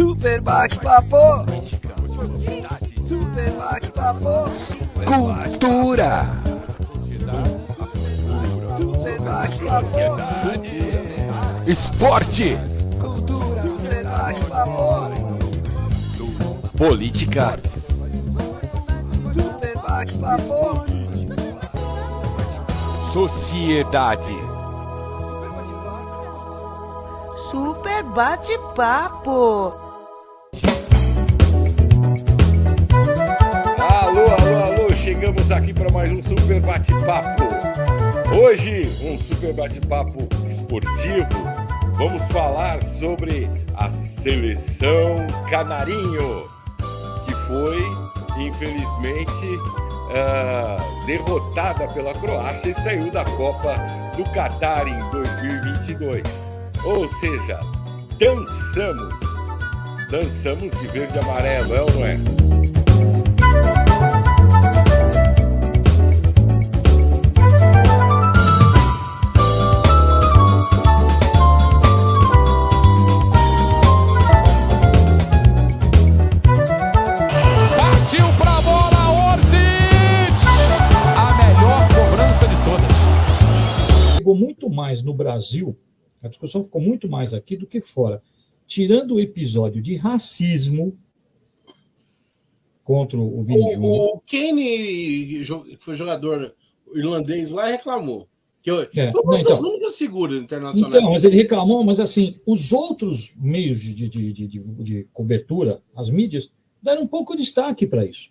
Super bate-papo. Super bate-papo. Cultura. Super bate-papo. Esporte. Super bate-papo. Política. Super bate-papo. Sociedade. Super bate-papo. Alô, chegamos aqui para mais um Super Bate-Papo. Hoje, um Super Bate-Papo esportivo. Vamos falar sobre a Seleção Canarinho, que foi, infelizmente, derrotada pela Croácia e saiu da Copa do Catar em 2022. Ou seja, dançamos de verde e amarelo, é ou não é? Partiu pra bola, Orsic! A melhor cobrança de todas. Chegou muito mais no Brasil, a discussão ficou muito mais aqui do que fora. Tirando o episódio de racismo contra o Vini Júnior. O Kane, que foi jogador irlandês lá, reclamou. Foi Não, uma então. das únicas figuras internacionais. Então, mas ele reclamou, mas assim, os outros meios de cobertura, as mídias, deram um pouco de destaque para isso.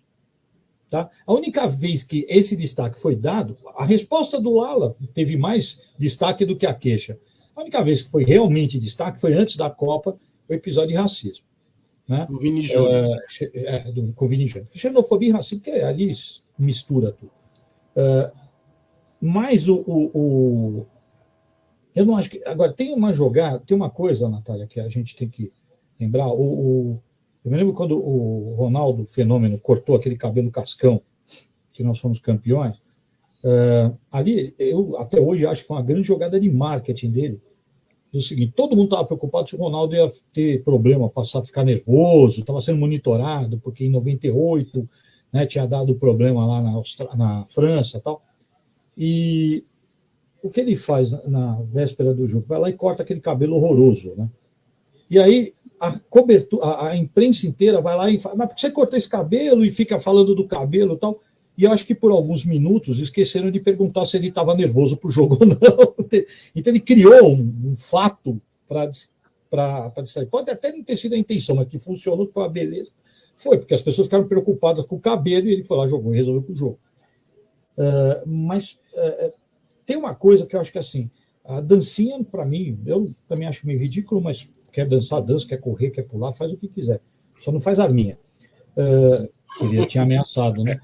Tá? A única vez que esse destaque foi dado, a resposta do Lala teve mais destaque do que a queixa. A única vez que foi realmente destaque foi antes da Copa, o episódio de racismo. Né? O Vini Júnior. Com o Vini Júnior. Xenofobia e racismo, porque ali mistura tudo. Mas eu não acho que. Agora, tem uma coisa, Natália, que a gente tem que lembrar. Eu me lembro quando o Ronaldo Fenômeno cortou aquele cabelo cascão, que nós fomos campeões. Ali, eu até hoje acho que foi uma grande jogada de marketing dele. O seguinte, todo mundo estava preocupado se o Ronaldo ia ter problema, passar a ficar nervoso, estava sendo monitorado, porque em 98, né, tinha dado problema lá na França e tal. E o que ele faz na véspera do jogo? Vai lá e corta aquele cabelo horroroso, né? E aí a imprensa inteira vai lá e fala, mas por que você cortou esse cabelo? E fica falando do cabelo e tal. E eu acho que por alguns minutos esqueceram de perguntar se ele estava nervoso para o jogo ou não. Então ele criou um fato para distrair. Pode até não ter sido a intenção, mas que funcionou, que foi uma beleza. Foi, porque as pessoas ficaram preocupadas com o cabelo e ele foi lá, jogou e resolveu com o jogo. Mas tem uma coisa que eu acho que assim, a dancinha, para mim, eu também acho meio ridículo, mas quer dançar, dança, quer correr, quer pular, faz o que quiser. Só não faz a minha. Que ele tinha ameaçado, né?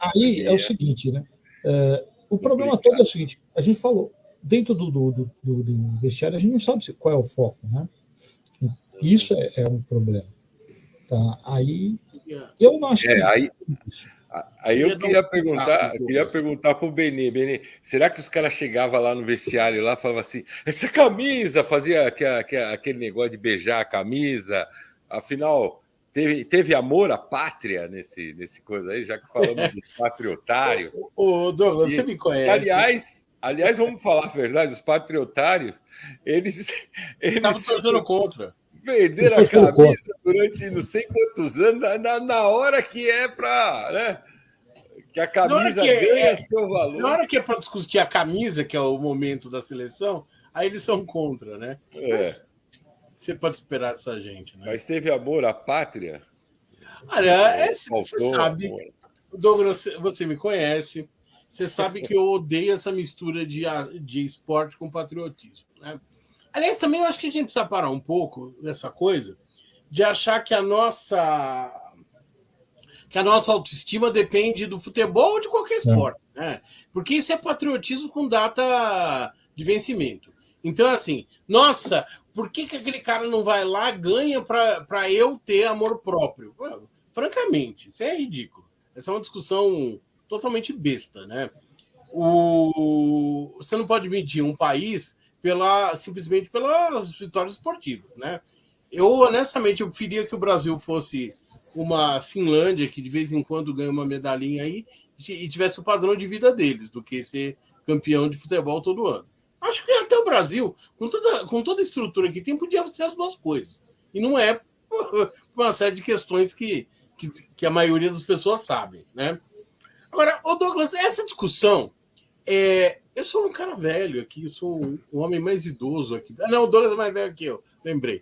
Aí é o seguinte, né? O problema todo é o seguinte: a gente falou, dentro do vestiário, a gente não sabe qual é o foco, né? Isso é um problema. Tá? Aí eu não acho que. Aí eu queria perguntar para o Benê, será que os caras chegavam lá no vestiário lá e falavam assim, essa camisa, fazia aquele negócio de beijar a camisa, afinal. Teve amor à pátria nesse coisa aí, já que falamos de patriotário. Ô, Douglas, você me conhece. Aliás, vamos falar a verdade, os patriotários, eles estavam torcendo contra. Perderam a camisa durante não sei quantos anos, na hora que é para... Né, que a camisa ganha seu valor. Na hora que é para discutir a camisa, que é o momento da seleção, aí eles são contra, né? Mas, você pode esperar dessa gente, né? Mas teve amor à pátria? Olha, você sabe, Douglas, você me conhece, você sabe que eu odeio essa mistura de esporte com patriotismo, né? Aliás, também eu acho que a gente precisa parar um pouco dessa coisa de achar que a nossa autoestima depende do futebol ou de qualquer esporte, né? Porque isso é patriotismo com data de vencimento. Então, assim, nossa, por que aquele cara não vai lá e ganha para eu ter amor próprio? Francamente, isso é ridículo. Essa é uma discussão totalmente besta, né? Você não pode medir um país simplesmente pelas vitórias esportivas, né? Eu, honestamente, eu preferia que o Brasil fosse uma Finlândia, que de vez em quando ganha uma medalhinha aí, e tivesse o padrão de vida deles, do que ser campeão de futebol todo ano. Acho que até o Brasil, com toda a estrutura que tem, podia ser as duas coisas. E não é por uma série de questões que a maioria das pessoas sabe, né? Agora, ô Douglas, essa discussão, eu sou um cara velho aqui, eu sou o homem mais idoso aqui. Não, o Douglas é mais velho que eu, lembrei.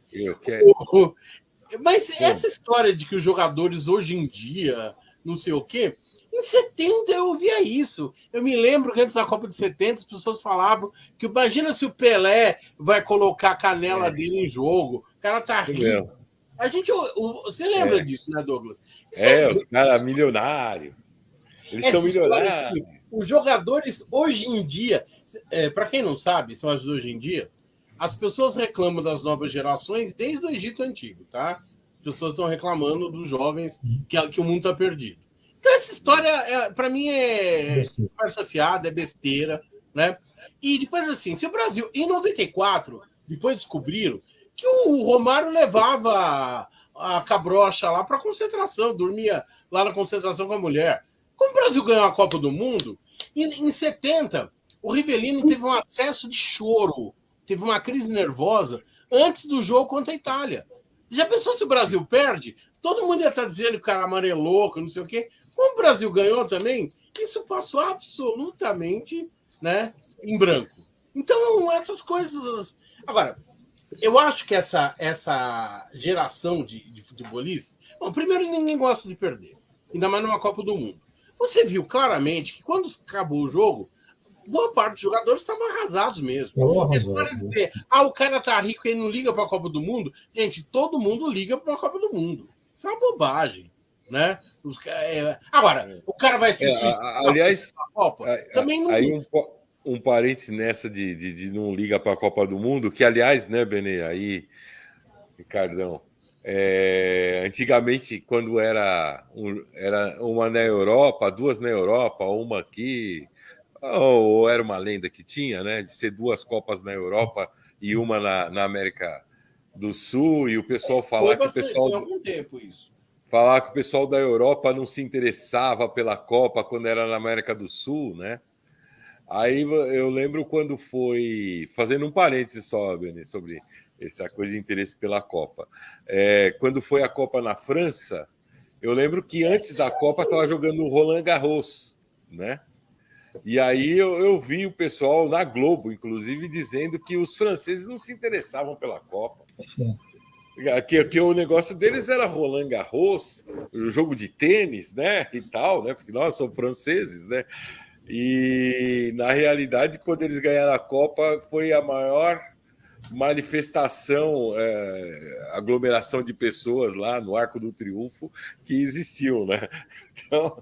Mas essa história de que os jogadores hoje em dia, não sei o quê, em 70 eu ouvia isso. Eu me lembro que antes da Copa de 70 as pessoas falavam que imagina se o Pelé vai colocar a canela dele em jogo. O cara tá rindo. Você lembra disso, né, Douglas? Os caras milionários. Eles são milionários. Os jogadores hoje em dia, para quem não sabe, são as hoje em dia, as pessoas reclamam das novas gerações desde o Egito Antigo, tá? As pessoas estão reclamando dos jovens que o mundo está perdido. Então, essa história, para mim, é conversa fiada, é besteira, né? E depois, assim, se o Brasil, em 94, depois descobriram que o Romário levava a cabrocha lá para concentração, dormia lá na concentração com a mulher. Como o Brasil ganhou a Copa do Mundo, em 70, o Rivellini teve um acesso de choro, teve uma crise nervosa antes do jogo contra a Itália. Já pensou se o Brasil perde? Todo mundo ia estar dizendo que o cara amarelou, não sei o quê. Como o Brasil ganhou também, isso passou absolutamente, né, em branco. Então, essas coisas... Agora, eu acho que essa geração de futebolistas... Bom, primeiro, ninguém gosta de perder, ainda mais numa Copa do Mundo. Você viu claramente que quando acabou o jogo, boa parte dos jogadores estavam arrasados mesmo. Eles podem dizer, o cara tá rico e ele não liga para a Copa do Mundo. Gente, todo mundo liga para a Copa do Mundo. Isso é uma bobagem, né? Agora, o cara vai se suicidar. Aliás, na Copa? Também não. Aí um parênteses nessa de não liga para a Copa do Mundo, que, aliás, né, Benê, aí, Ricardão, antigamente, quando era uma na Europa, duas na Europa, uma aqui, ou era uma lenda que tinha, né, de ser duas Copas na Europa e uma na América do Sul, e o pessoal falar que o pessoal... Foi algum tempo isso. Falar que o pessoal da Europa não se interessava pela Copa quando era na América do Sul, né? Aí eu lembro quando foi... Fazendo um parêntese só, Benê, sobre essa coisa de interesse pela Copa. Quando foi a Copa na França, eu lembro que antes da Copa estava jogando o Roland Garros, né? E aí eu vi o pessoal na Globo, inclusive, dizendo que os franceses não se interessavam pela Copa. Que o negócio deles era Roland Garros, o jogo de tênis, né? E tal, né? Porque nós somos franceses, né? E, na realidade, quando eles ganharam a Copa, foi a maior manifestação, aglomeração de pessoas lá no Arco do Triunfo que existiu, né? Então,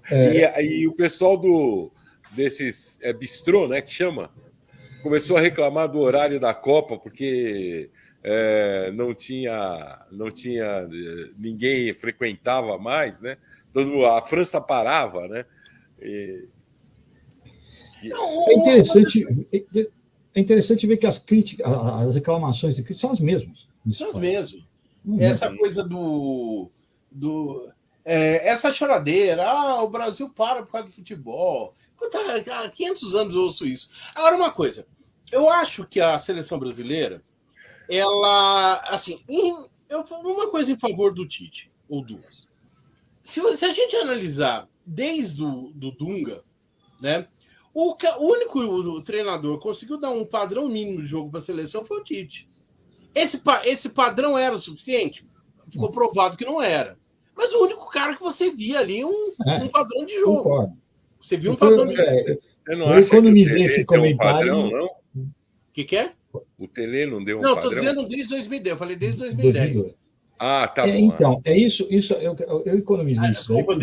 e o pessoal desses bistrô, né, que chama, começou a reclamar do horário da Copa, porque não tinha ninguém frequentava mais, né? A França parava, né? É interessante ver que as críticas, as reclamações de críticas são as mesmas. São as mesmas. Essa coisa essa choradeira, o Brasil para por causa do futebol. Há 500 anos eu ouço isso. Agora, uma coisa, eu acho que a seleção brasileira, ela, assim, uma coisa em favor do Tite, ou duas. Se a gente analisar desde o Dunga, né, o único treinador que conseguiu dar um padrão mínimo de jogo para a seleção foi o Tite. Esse padrão era o suficiente? Ficou provado que não era. Mas o único cara que você via ali um padrão de jogo. Concordo. Você viu um padrão de jogo. Eu economizei esse comentário. Não? O que é? O Tele não deu um padrão? Não, estou dizendo desde 2010. Eu falei desde 2010. 2002. Tá bom. Então, isso eu economizei isso. Desculpa,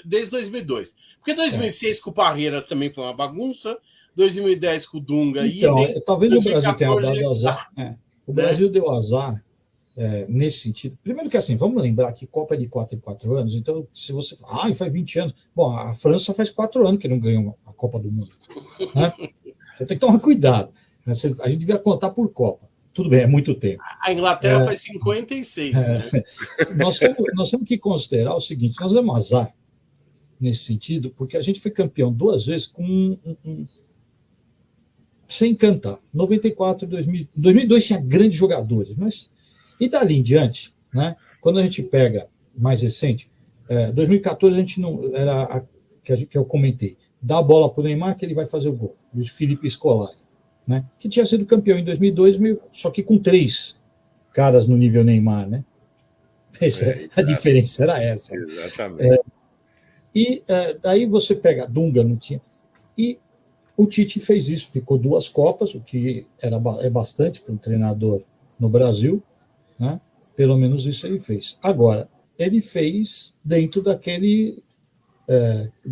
desde 2002. Porque 2006 com o Parreira também foi uma bagunça. 2010 com o Dunga. Então, talvez o Brasil tenha dado azar. O Brasil deu azar nesse sentido. Primeiro que assim, vamos lembrar que Copa é de 4 em 4 anos. Então, se você fala, faz 20 anos. Bom, a França faz 4 anos que não ganhou a Copa do Mundo. Né? Então tem que tomar cuidado. A gente devia contar por Copa. tudo bem, é muito tempo. A Inglaterra faz 56, né? Nós temos que considerar o seguinte, nós demos azar nesse sentido, porque a gente foi campeão 2 vezes sem cantar. 94, 2000, 2002 tinha grandes jogadores, mas e dali em diante, né? Quando a gente pega mais recente, 2014 a gente não era que eu comentei, dá a bola para o Neymar que ele vai fazer o gol, o Felipe Scolari, né? Que tinha sido campeão em 2002, só que com 3 caras no nível Neymar, né? A diferença era essa. Exatamente. Daí você pega a Dunga, não tinha. E o Tite fez isso, ficou 2 Copas, o que é bastante para um treinador no Brasil, né? Pelo menos isso ele fez. Agora, ele fez dentro da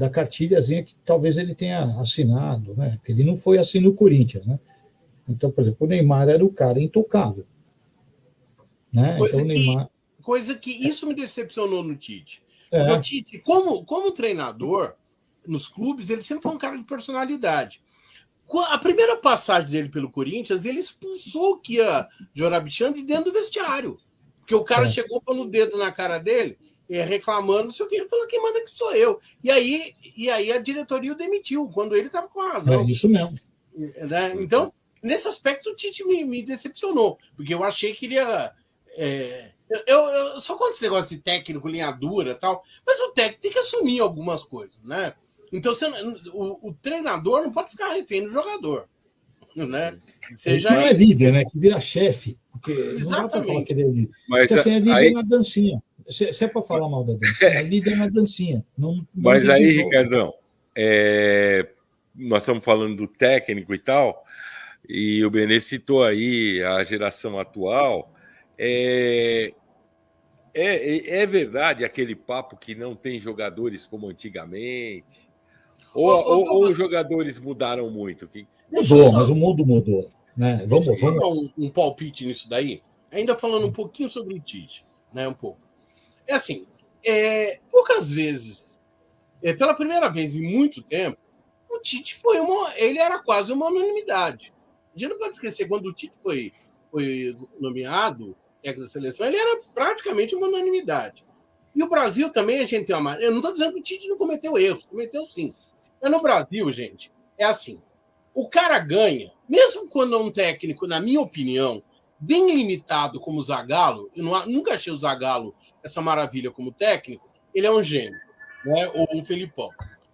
cartilhazinha que talvez ele tenha assinado, né? Ele não foi assim no Corinthians, né? Então, por exemplo, o Neymar era o cara intocável, né? Coisa que isso me decepcionou no Tite. O Tite, como treinador, nos clubes, ele sempre foi um cara de personalidade. A primeira passagem dele pelo Corinthians, ele expulsou o Kia Jorabichand de dentro do vestiário. Porque o cara chegou pondo o dedo na cara dele, reclamando, não sei o que, ele falou, quem manda que sou eu. E aí a diretoria o demitiu, quando ele estava com a razão. É isso mesmo. Né? Então, nesse aspecto, o Tite me decepcionou, porque eu achei que ele ia... Eu só conto esse negócio de técnico, linha dura e tal, mas o técnico tem que assumir algumas coisas, né? Então, o treinador não pode ficar refém do jogador, né? Seja não é líder, né? Que vira chefe, porque não dá para falar que ele é líder. Mas porque, assim, é líder na dancinha. Se é para falar mal da dancinha, é líder na dancinha. Mas aí, Ricardão, nós estamos falando do técnico e tal, e o Benê citou aí a geração atual. É verdade aquele papo que não tem jogadores como antigamente? Ou os jogadores mudaram muito? Mudou, mas o mundo mudou. Né? Vamos dar um palpite nisso daí. Ainda falando um pouquinho sobre o Tite, né? Um pouco. É assim, poucas vezes, pela primeira vez em muito tempo, o Tite ele era quase uma unanimidade. A gente não pode esquecer, quando o Tite foi nomeado da seleção, ele era praticamente uma unanimidade. E o Brasil também, a gente tem uma... Eu não estou dizendo que o Tite não cometeu erros, cometeu sim. Mas no Brasil, gente, é assim. O cara ganha, mesmo quando é um técnico, na minha opinião, bem limitado como o Zagallo, eu nunca achei o Zagallo essa maravilha como técnico, ele é um gênio, né? Ou um Felipão.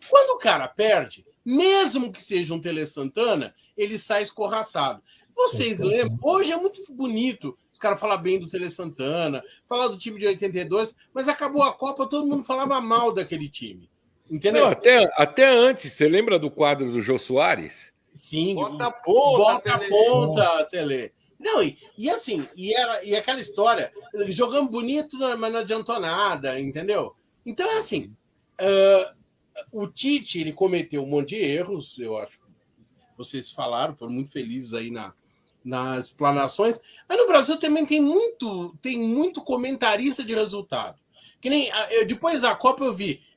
Quando o cara perde, mesmo que seja um Tele Santana, ele sai escorraçado. Vocês lembram? Hoje é muito bonito os caras falar bem do Tele Santana, falar do time de 82, mas acabou a Copa, todo mundo falava mal daquele time. Entendeu? Não, até antes, você lembra do quadro do Jô Soares? Sim. Bota a ponta, Tele. Não, e assim, e aquela história, jogamos bonito, mas não adiantou nada, entendeu? Então é assim, o Tite, ele cometeu um monte de erros, eu acho que vocês falaram, foram muito felizes aí nas explanações, mas no Brasil também tem muito comentarista de resultado. Que nem depois da Copa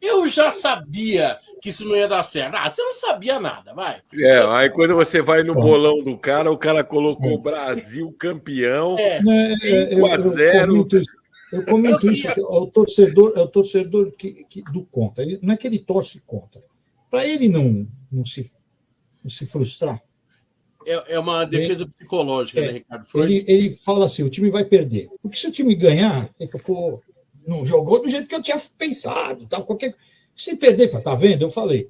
eu já sabia que isso não ia dar certo. Você não sabia nada, vai. Aí quando você vai no bolão do cara, o cara colocou o Brasil campeão, 5-0. Eu comento isso, é o torcedor do contra. Não é que ele torce contra. Para ele não se frustrar. É uma defesa psicológica, né, Ricardo? Ele fala assim, o time vai perder. Porque se o time ganhar, ele fala, pô, não jogou do jeito que eu tinha pensado. Tal, Se perder, fala, tá vendo? Eu falei.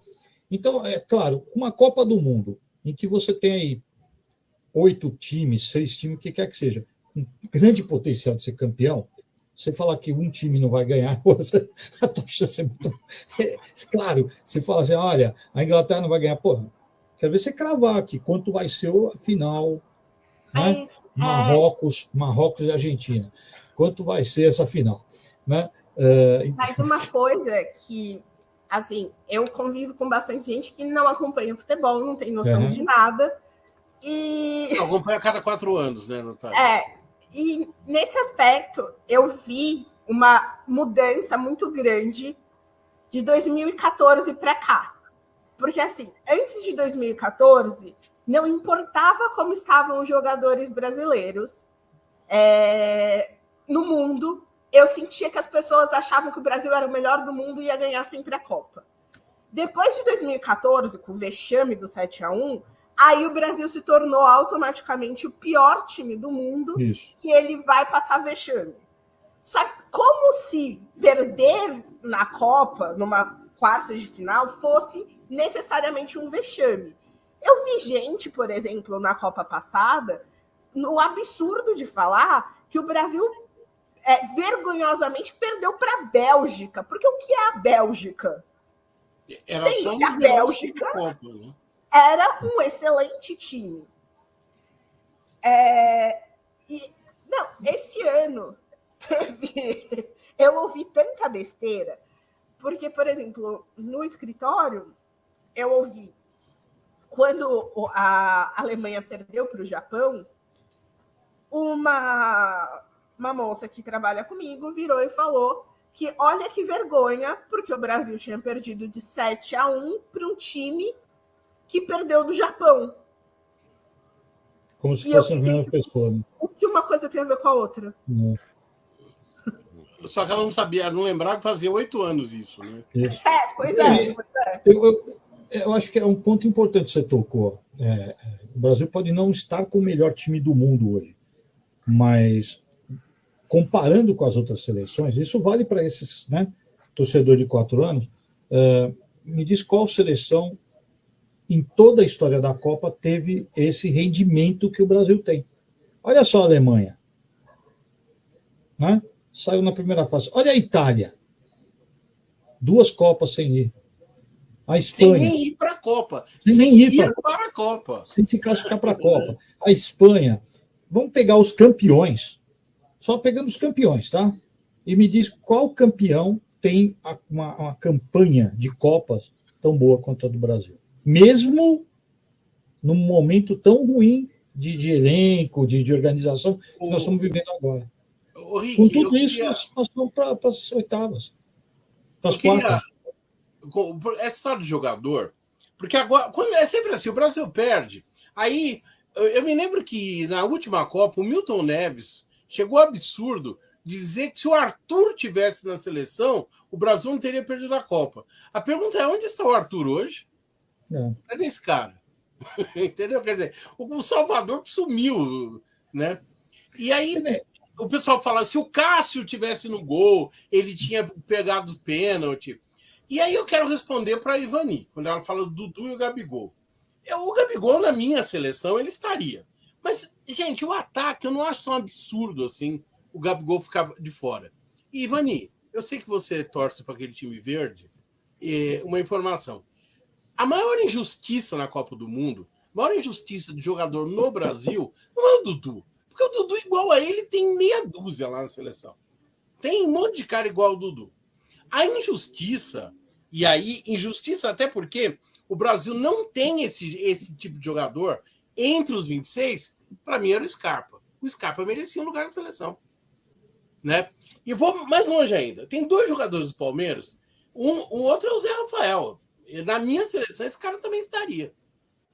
Então, é claro, uma Copa do Mundo, em que você tem aí 8 times, 6 times, o que quer que seja, com grande potencial de ser campeão, você falar que um time não vai ganhar, a tua chance é muito... Claro, você fala assim, olha, a Inglaterra não vai ganhar, porra, quero ver você cravar aqui, quanto vai ser a final, né? Marrocos e Argentina. Quanto vai ser essa final, né? Mas uma coisa que, assim, eu convivo com bastante gente que não acompanha futebol, não tem noção de nada. E... Não, acompanha a cada 4 anos, né, Natália? E nesse aspecto, eu vi uma mudança muito grande de 2014 para cá. Porque, assim, antes de 2014, não importava como estavam os jogadores brasileiros no mundo, eu sentia que as pessoas achavam que o Brasil era o melhor do mundo e ia ganhar sempre a Copa. Depois de 2014, com o vexame do 7-1, aí o Brasil se tornou automaticamente o pior time do mundo. Isso. E ele vai passar vexame. Só que como se perder na Copa, numa quarta de final, fosse necessariamente um vexame. Eu vi gente, por exemplo, na Copa passada, no absurdo de falar que o Brasil vergonhosamente perdeu para a Bélgica. Porque o que é a Bélgica? Era Sim, só a Bélgica Copa, né? era um excelente time. Não, esse ano eu ouvi tanta besteira, porque, por exemplo, no escritório, eu ouvi quando a Alemanha perdeu para o Japão, uma moça que trabalha comigo virou e falou que olha que vergonha, porque o Brasil tinha perdido de 7-1 para um time que perdeu do Japão. Como se fosse a mesma pessoa. Né? O que uma coisa tem a ver com a outra? Só que ela não sabia, não lembrava que fazia 8 anos isso, né? Isso. Pois é. Eu acho que é um ponto importante que você tocou. O Brasil pode não estar com o melhor time do mundo hoje, mas comparando com as outras seleções, isso vale para esses, né, torcedor de 4 anos. Me diz qual seleção em toda a história da Copa teve esse rendimento que o Brasil tem. Olha só a Alemanha, né? Saiu na primeira fase. Olha a Itália, 2 Copas sem ir. A Espanha. Sem nem ir para a Copa. Sem ir para a Copa. Sem se classificar para a Copa. A Espanha. Vamos pegar os campeões. Só pegando os campeões, tá? E me diz qual campeão tem uma campanha de Copas tão boa quanto a do Brasil. Mesmo num momento tão ruim de elenco, de organização que nós estamos vivendo agora. Rick, com tudo isso, nós vamos para as oitavas. Para as quartas. Essa história de jogador, porque agora, é sempre assim, o Brasil perde. Aí, eu me lembro que na última Copa, o Milton Neves chegou absurdo dizer que se o Arthur tivesse na seleção, o Brasil não teria perdido a Copa. A pergunta é, onde está o Arthur hoje? Cadê esse cara? Entendeu? Quer dizer, o Salvador que sumiu, né? E aí, o pessoal fala, se o Cássio tivesse no gol, ele tinha pegado o pênalti. E aí eu quero responder para a Ivani, quando ela fala do Dudu e o Gabigol. O Gabigol, na minha seleção, ele estaria. Mas, gente, o ataque, eu não acho tão absurdo assim o Gabigol ficar de fora. E, Ivani, eu sei que você torce para aquele time verde. Uma informação. A maior injustiça na Copa do Mundo, a maior injustiça de jogador no Brasil, não é o Dudu. Porque o Dudu, igual a ele, tem meia dúzia lá na seleção. Tem um monte de cara igual ao Dudu. A injustiça, e aí, injustiça até porque o Brasil não tem esse tipo de jogador entre os 26, para mim era o Scarpa. O Scarpa merecia um lugar na seleção. Né? E vou mais longe ainda. Tem 2 jogadores do Palmeiras, o outro é o Zé Rafael. Na minha seleção, esse cara também estaria.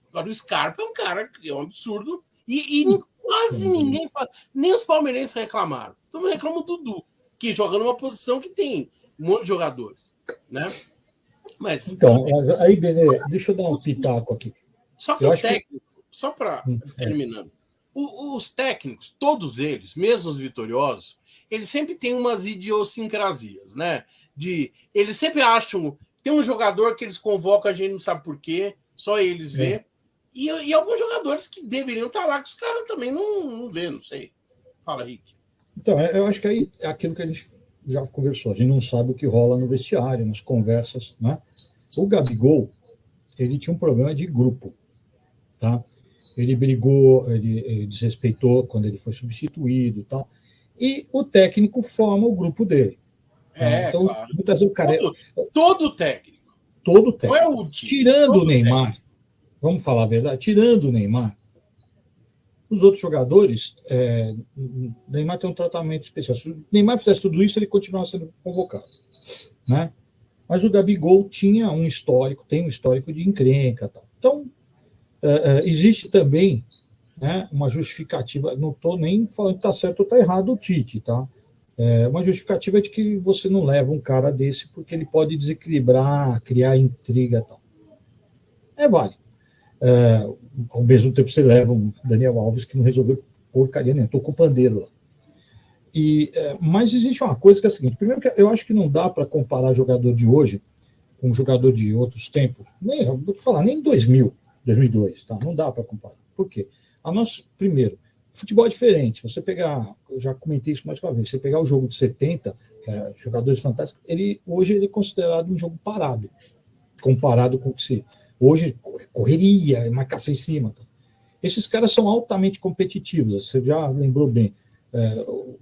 Agora, o Scarpa é um cara que é um absurdo e quase ninguém fala, nem os palmeirenses reclamaram. Todo mundo reclama do Dudu, que joga numa posição que tem um monte de jogadores. Né? Mas, então, aí, Benê, deixa eu dar um pitaco aqui. Só que o técnico, só para terminando, os técnicos, todos eles, mesmo os vitoriosos, eles sempre têm umas idiosincrasias, né? Eles sempre acham, tem um jogador que eles convocam, a gente não sabe por quê, só eles vê. E alguns jogadores que deveriam estar lá, que os caras também não vê, não sei. Fala, Rick. Então, eu acho que aí é aquilo que a gente já conversou. A gente não sabe o que rola no vestiário, nas conversas, né? O Gabigol, ele tinha um problema de grupo, tá? Ele brigou, ele desrespeitou quando ele foi substituído e tal. E o técnico forma o grupo dele. Então, claro. muitas vezes o cara... Todo técnico. Todo técnico. Não é o time. Tirando o Neymar, vamos falar a verdade, tirando o Neymar, os outros jogadores, o Neymar tem um tratamento especial. Se o Neymar fizesse tudo isso, ele continuava sendo convocado. Né? Mas o Gabigol tinha tem um histórico de encrenca. Tal. Então, existe também, né, uma justificativa, não estou nem falando que está certo ou está errado o Tite, tá? Uma justificativa de que você não leva um cara desse porque ele pode desequilibrar, criar intriga e tal. Vale. Ao mesmo tempo você leva um Daniel Alves que não resolveu porcaria nenhuma, estou com o pandeiro lá. Mas existe uma coisa que é a seguinte: primeiro, que eu acho que não dá para comparar jogador de hoje com jogador de outros tempos, vou te falar, nem em 2000, 2002, tá? Não dá para comparar. Por quê? Primeiro, futebol é diferente. Você pegar, eu já comentei isso mais uma vez, você pegar o jogo de 70, que era jogadores fantásticos, hoje ele é considerado um jogo parado, comparado com o que se... Hoje, correria, marcação em cima. Tá? Esses caras são altamente competitivos, você já lembrou bem.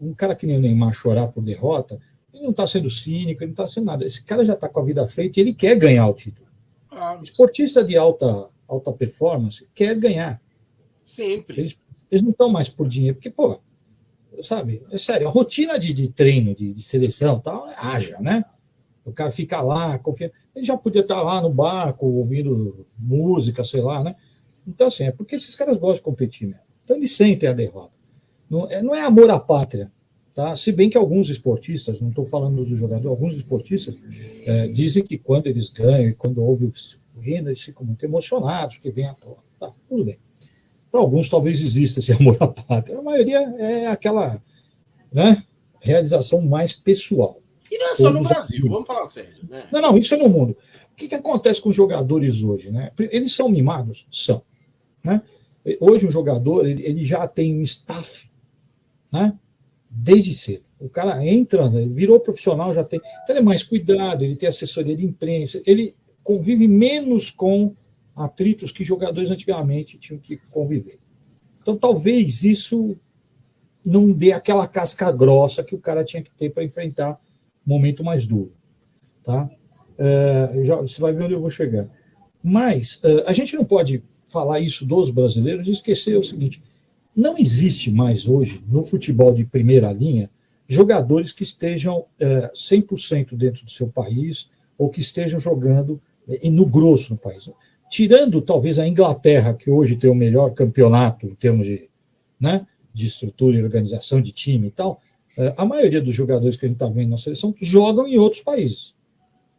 Um cara que nem o Neymar chorar por derrota, ele não está sendo cínico, ele não está sendo nada. Esse cara já está com a vida feita e ele quer ganhar o título. O esportista de alta performance quer ganhar. Sempre. Eles não estão mais por dinheiro, porque, pô, sabe, é sério, a rotina de treino, de seleção, tal, haja, né? O cara fica lá, confia. Ele já podia estar lá no barco, ouvindo música, sei lá, né? Então, assim, é porque esses caras gostam de competir mesmo. Então, eles sentem a derrota. Não é amor à pátria, tá? Se bem que alguns esportistas, não estou falando do jogador, alguns esportistas dizem que quando eles ganham e quando houve o hino, eles ficam muito emocionados, porque vem a toa. Tá, tudo bem. Para alguns, talvez exista esse amor à pátria. A maioria é aquela, né, realização mais pessoal. E não é só no Brasil, vamos falar sério. Né? Não, isso é no mundo. O que acontece com os jogadores hoje? Né? Eles são mimados? São. Né? Hoje, um jogador ele já tem um staff, né? Desde cedo. O cara entra, ele virou profissional, já tem. Então, ele é mais cuidado, ele tem assessoria de imprensa, ele convive menos com atritos que jogadores antigamente tinham que conviver. Então, talvez isso não dê aquela casca grossa que o cara tinha que ter para enfrentar um momento mais duro. Tá? Você vai ver onde eu vou chegar. Mas a gente não pode falar isso dos brasileiros e esquecer o seguinte: não existe mais hoje, no futebol de primeira linha, jogadores que estejam 100% dentro do seu país ou que estejam jogando no grosso no país. Tirando, talvez, a Inglaterra, que hoje tem o melhor campeonato em termos de estrutura e organização de time e tal, a maioria dos jogadores que a gente está vendo na seleção jogam em outros países.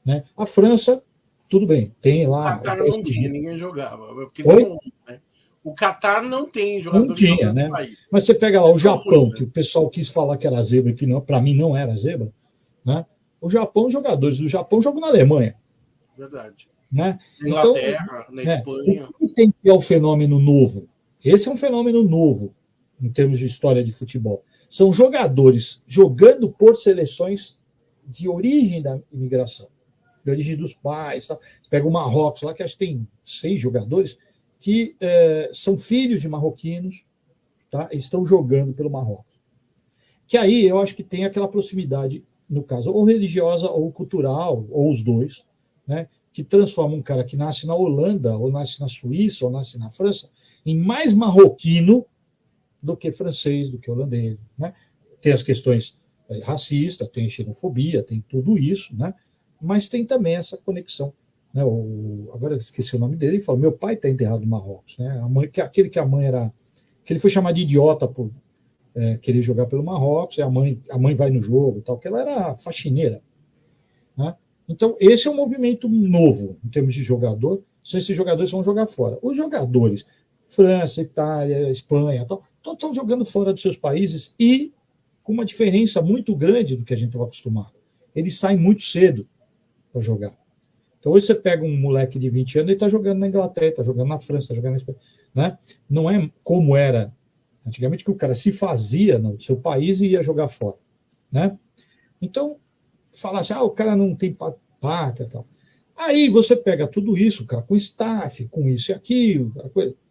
Né? A França, tudo bem, tem lá... O Catar não tinha, ninguém jogava. Porque né? O Catar não tem jogadores não tinha, né? País. Mas você pega lá o Japão, que o pessoal quis falar que era zebra, que para mim não era zebra. Né? O Japão, os jogadores do Japão jogam na Alemanha. Verdade. Né? Na Inglaterra, na Espanha. O que tem que é o fenômeno novo? Esse é um fenômeno novo, em termos de história de futebol. São jogadores jogando por seleções de origem da imigração, de origem dos pais. Tá? Você pega o Marrocos lá, que acho que tem 6 jogadores que são filhos de marroquinos, tá? Estão jogando pelo Marrocos. Que aí eu acho que tem aquela proximidade, no caso, ou religiosa, ou cultural, ou os dois, né? Que transforma um cara que nasce na Holanda, ou nasce na Suíça, ou nasce na França, em mais marroquino do que francês, do que holandês. Né? Tem as questões racistas, tem xenofobia, tem tudo isso, né? Mas tem também essa conexão. Né? Agora eu esqueci o nome dele, ele falou: meu pai está enterrado no Marrocos. Né? Aquele que a mãe era... que ele foi chamado de idiota por querer jogar pelo Marrocos, e a mãe vai no jogo, tal, que ela era faxineira. Né? Então, esse é um movimento novo em termos de jogador. Esses jogadores vão jogar fora. Os jogadores, França, Itália, Espanha, tal, todos estão jogando fora dos seus países e com uma diferença muito grande do que a gente estava acostumado. Eles saem muito cedo para jogar. Então, hoje você pega um moleque de 20 anos, ele está jogando na Inglaterra, está jogando na França, está jogando na Espanha. Né? Não é como era antigamente, que o cara se fazia no seu país e ia jogar fora. Né? Então, falar assim, o cara não tem pátria e tal. Aí você pega tudo isso, cara, com staff, com isso e aquilo.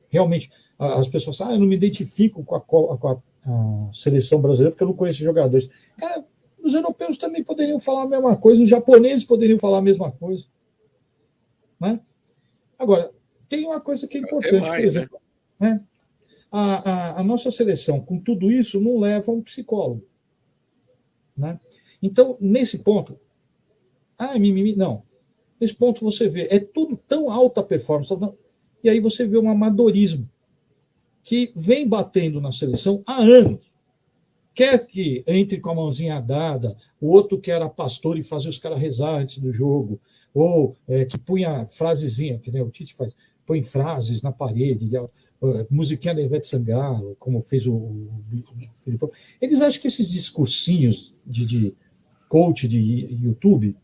Realmente, as pessoas falam, eu não me identifico com a seleção brasileira porque eu não conheço jogadores. Cara, os europeus também poderiam falar a mesma coisa, os japoneses poderiam falar a mesma coisa. Né? Agora, tem uma coisa que é importante, por exemplo. Né? A nossa seleção, com tudo isso, não leva um psicólogo. Né? Então, nesse ponto, mimimi, não. Nesse ponto você vê, é tudo tão alta performance. E aí você vê um amadorismo que vem batendo na seleção há anos. Quer que entre com a mãozinha dada, o outro que era pastor e fazia os caras rezar antes do jogo, ou que punha frasezinha, que nem o Tite faz, põe frases na parede, musiquinha da Ivete Sangalo, como fez o Filipão. Eles acham que esses discursinhos de coach de YouTube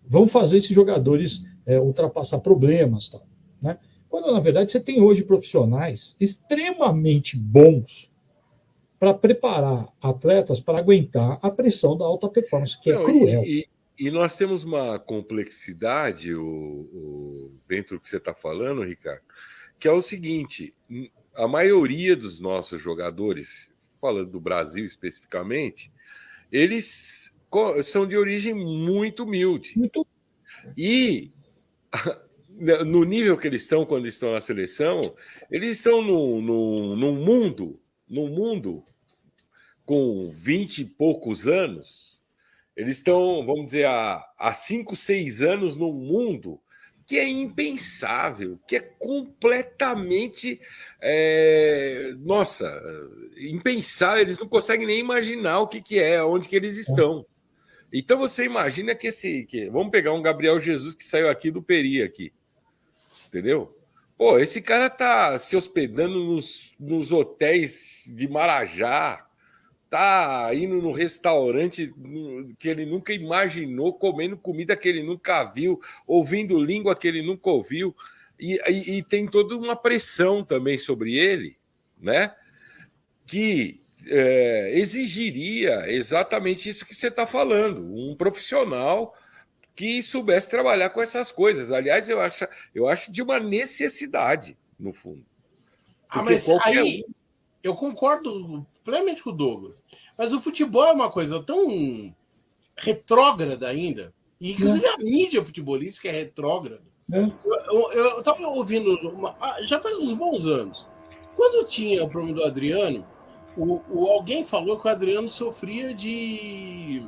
vão fazer esses jogadores ultrapassar problemas, tal, né? Quando, na verdade, você tem hoje profissionais extremamente bons para preparar atletas para aguentar a pressão da alta performance, que é cruel. E nós temos uma complexidade, dentro do que você está falando, Ricardo, que é o seguinte: a maioria dos nossos jogadores, falando do Brasil especificamente, eles são de origem muito humilde. E no nível que eles estão quando estão na seleção, eles estão num mundo com 20 e poucos anos. Eles estão, vamos dizer, há 5, 6 anos num mundo que é impensável, que é completamente impensável. Eles não conseguem nem imaginar o que é, onde que eles estão. Então você imagina que vamos pegar um Gabriel Jesus que saiu aqui do Peri aqui. Entendeu? Pô, esse cara tá se hospedando nos hotéis de Marajá, tá indo no restaurante que ele nunca imaginou, comendo comida que ele nunca viu, ouvindo língua que ele nunca ouviu, e tem toda uma pressão também sobre ele, né? Que exigiria exatamente isso que você está falando, um profissional que soubesse trabalhar com essas coisas. Aliás, eu acho de uma necessidade, no fundo. Mas aí eu concordo plenamente com o Douglas. Mas o futebol é uma coisa tão retrógrada ainda, e inclusive a mídia futebolística é retrógrada. Eu estava ouvindo, já faz uns bons anos, quando tinha o problema do Adriano, alguém falou que o Adriano sofria de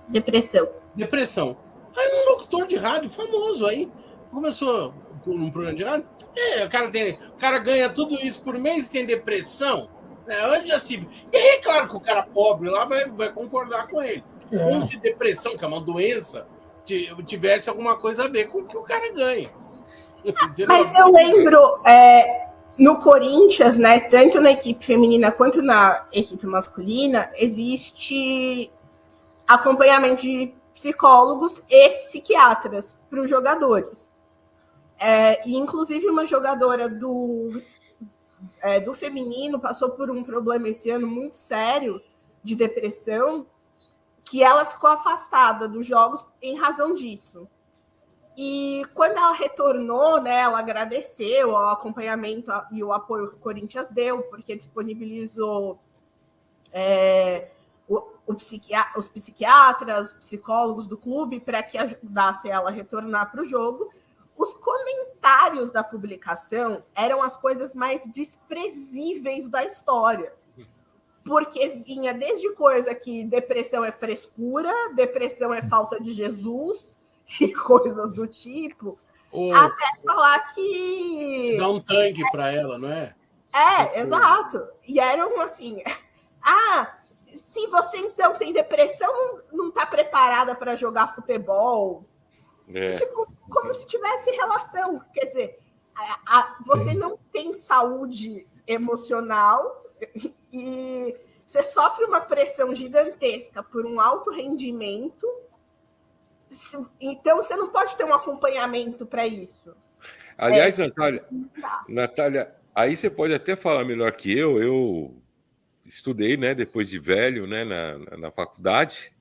depressão. Aí um locutor de rádio famoso aí começou com um programa de rádio. O cara ganha tudo isso por mês e tem depressão. Onde já se... E aí, é claro que o cara pobre lá vai concordar com ele. Como se depressão, que é uma doença, tivesse alguma coisa a ver com o que o cara ganha. Mas eu lembro, no Corinthians, né, tanto na equipe feminina quanto na equipe masculina, existe acompanhamento de psicólogos e psiquiatras para os jogadores. E, inclusive, uma jogadora do feminino passou por um problema esse ano muito sério de depressão, que ela ficou afastada dos jogos em razão disso. E quando ela retornou, né, ela agradeceu o acompanhamento e o apoio que o Corinthians deu, porque disponibilizou os psiquiatras, psicólogos do clube para que ajudasse ela a retornar para o jogo. Os comentários da publicação eram as coisas mais desprezíveis da história, porque vinha desde coisa que depressão é frescura, depressão é falta de Jesus e coisas do tipo, até falar que... Dá um tanque para ela, não é? Exato. E eram assim... se você então tem depressão, não está preparada para jogar futebol. Tipo, como se tivesse relação. Quer dizer, você não tem saúde emocional e você sofre uma pressão gigantesca por um alto rendimento. Então, você não pode ter um acompanhamento para isso. Aliás, Natália, aí você pode até falar melhor que eu. Eu estudei, né, depois de velho, né, na faculdade,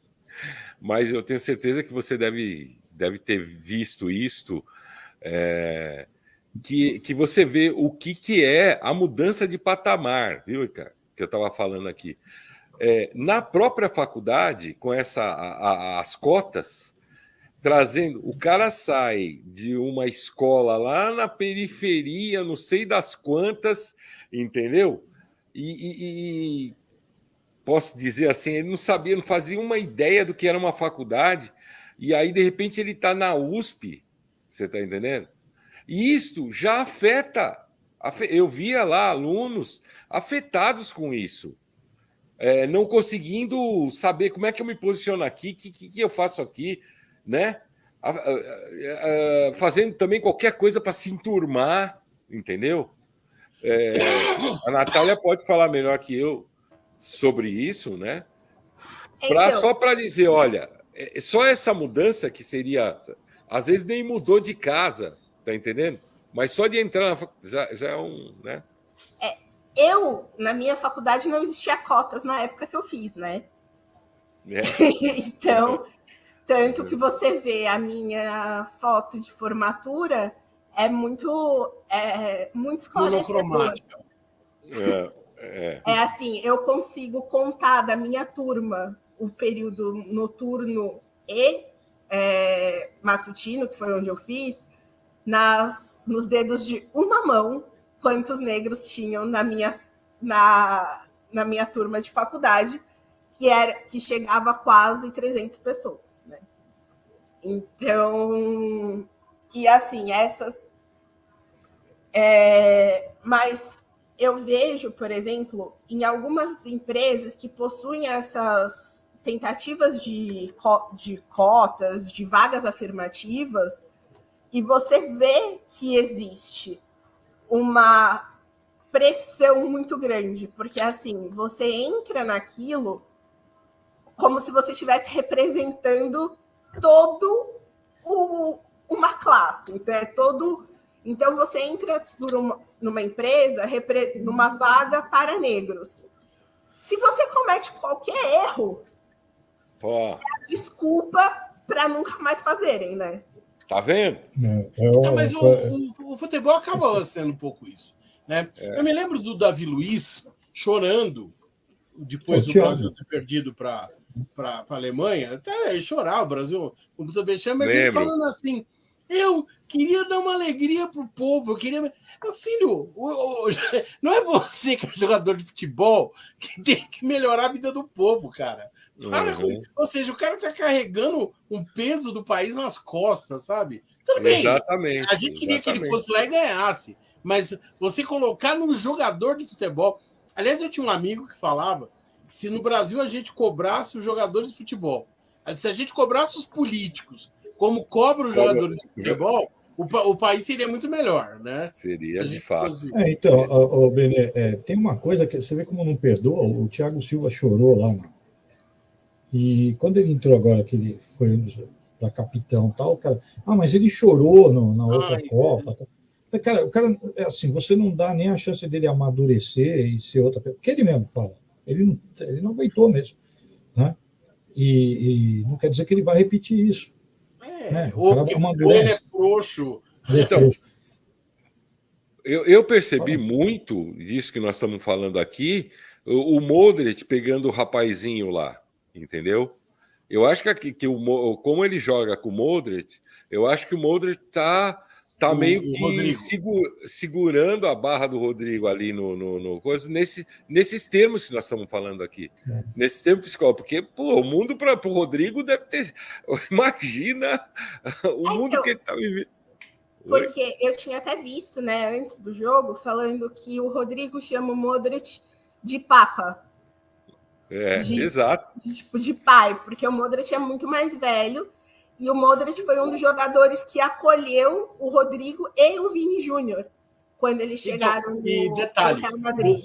mas eu tenho certeza que você deve ter visto isto, que você vê o que é a mudança de patamar, viu, cara, que eu estava falando aqui. Na própria faculdade, com as cotas, trazendo, o cara sai de uma escola lá na periferia, não sei das quantas, entendeu? E posso dizer assim, ele não sabia, não fazia uma ideia do que era uma faculdade, e aí, de repente, ele está na USP, você está entendendo? E isto já afeta. Eu via lá alunos afetados com isso, não conseguindo saber como é que eu me posiciono aqui, o que eu faço aqui, né? Fazendo também qualquer coisa para se enturmar, entendeu? A Natália pode falar melhor que eu sobre isso, né? Só para dizer, olha, só essa mudança que seria, às vezes nem mudou de casa, tá entendendo? Mas só de entrar já é um, né? Na minha faculdade não existia cotas na época que eu fiz, né? Então, tanto que você vê a minha foto de formatura é muito esclarecedora. É assim, eu consigo contar da minha turma o período noturno e matutino, que foi onde eu fiz, nos dedos de uma mão, quantos negros tinham na minha turma de faculdade, que chegava a quase 300 pessoas, né? Então, e assim, mas eu vejo, por exemplo, em algumas empresas que possuem essas tentativas de cotas, de vagas afirmativas, e você vê que existe uma pressão muito grande, porque assim, você entra naquilo como se você estivesse representando uma classe. Então você entra numa empresa, numa vaga para negros. Se você comete qualquer erro, é a desculpa para nunca mais fazerem, né? Tá vendo? Mas o futebol acaba sendo um pouco isso, né? Eu me lembro do Davi Luiz chorando depois do Brasil ter perdido para a Alemanha. Até ele chorava, o Brasil com muita bexame, mas ele falando assim: eu queria dar uma alegria pro povo, eu queria. Meu filho, não é você que é jogador de futebol que tem que melhorar a vida do povo, cara. Ou seja, o cara tá carregando um peso do país nas costas, sabe? Tudo bem. Exatamente. A gente queria que ele fosse lá e ganhasse. Mas você colocar num jogador de futebol. Aliás, eu tinha um amigo que falava que se no Brasil a gente cobrasse os jogadores de futebol, se a gente cobrasse os políticos como cobra os jogadores de futebol, o país seria muito melhor, né? Seria, de fato. Então, Benê, tem uma coisa que você vê como não perdoa. O Thiago Silva chorou lá, né? E quando ele entrou agora, que ele foi para capitão e tal, o cara... mas ele chorou na outra Copa. Cara, o cara, assim, você não dá nem a chance dele amadurecer e ser outra pessoa. Porque ele mesmo fala. Ele não aguentou mesmo. Né? E não quer dizer que ele vai repetir isso. Ou ele é frouxo. Então, eu percebi muito disso que nós estamos falando aqui, o Modric pegando o rapazinho lá, entendeu? Eu acho que como ele joga com o Modric, eu acho que o Modric está meio que segurando a barra do Rodrigo ali no coisa, nesses termos que nós estamos falando aqui. Nesses termos psicológicos. Porque, o mundo para o Rodrigo deve ter... Imagina o mundo que ele está vivendo. Porque eu tinha até visto, né, antes do jogo, falando que o Rodrigo chama o Modric de papa. Exato. De pai, porque o Modric é muito mais velho. E o Modric foi um dos jogadores que acolheu o Rodrigo e o Vini Júnior quando eles chegaram no Real Madrid.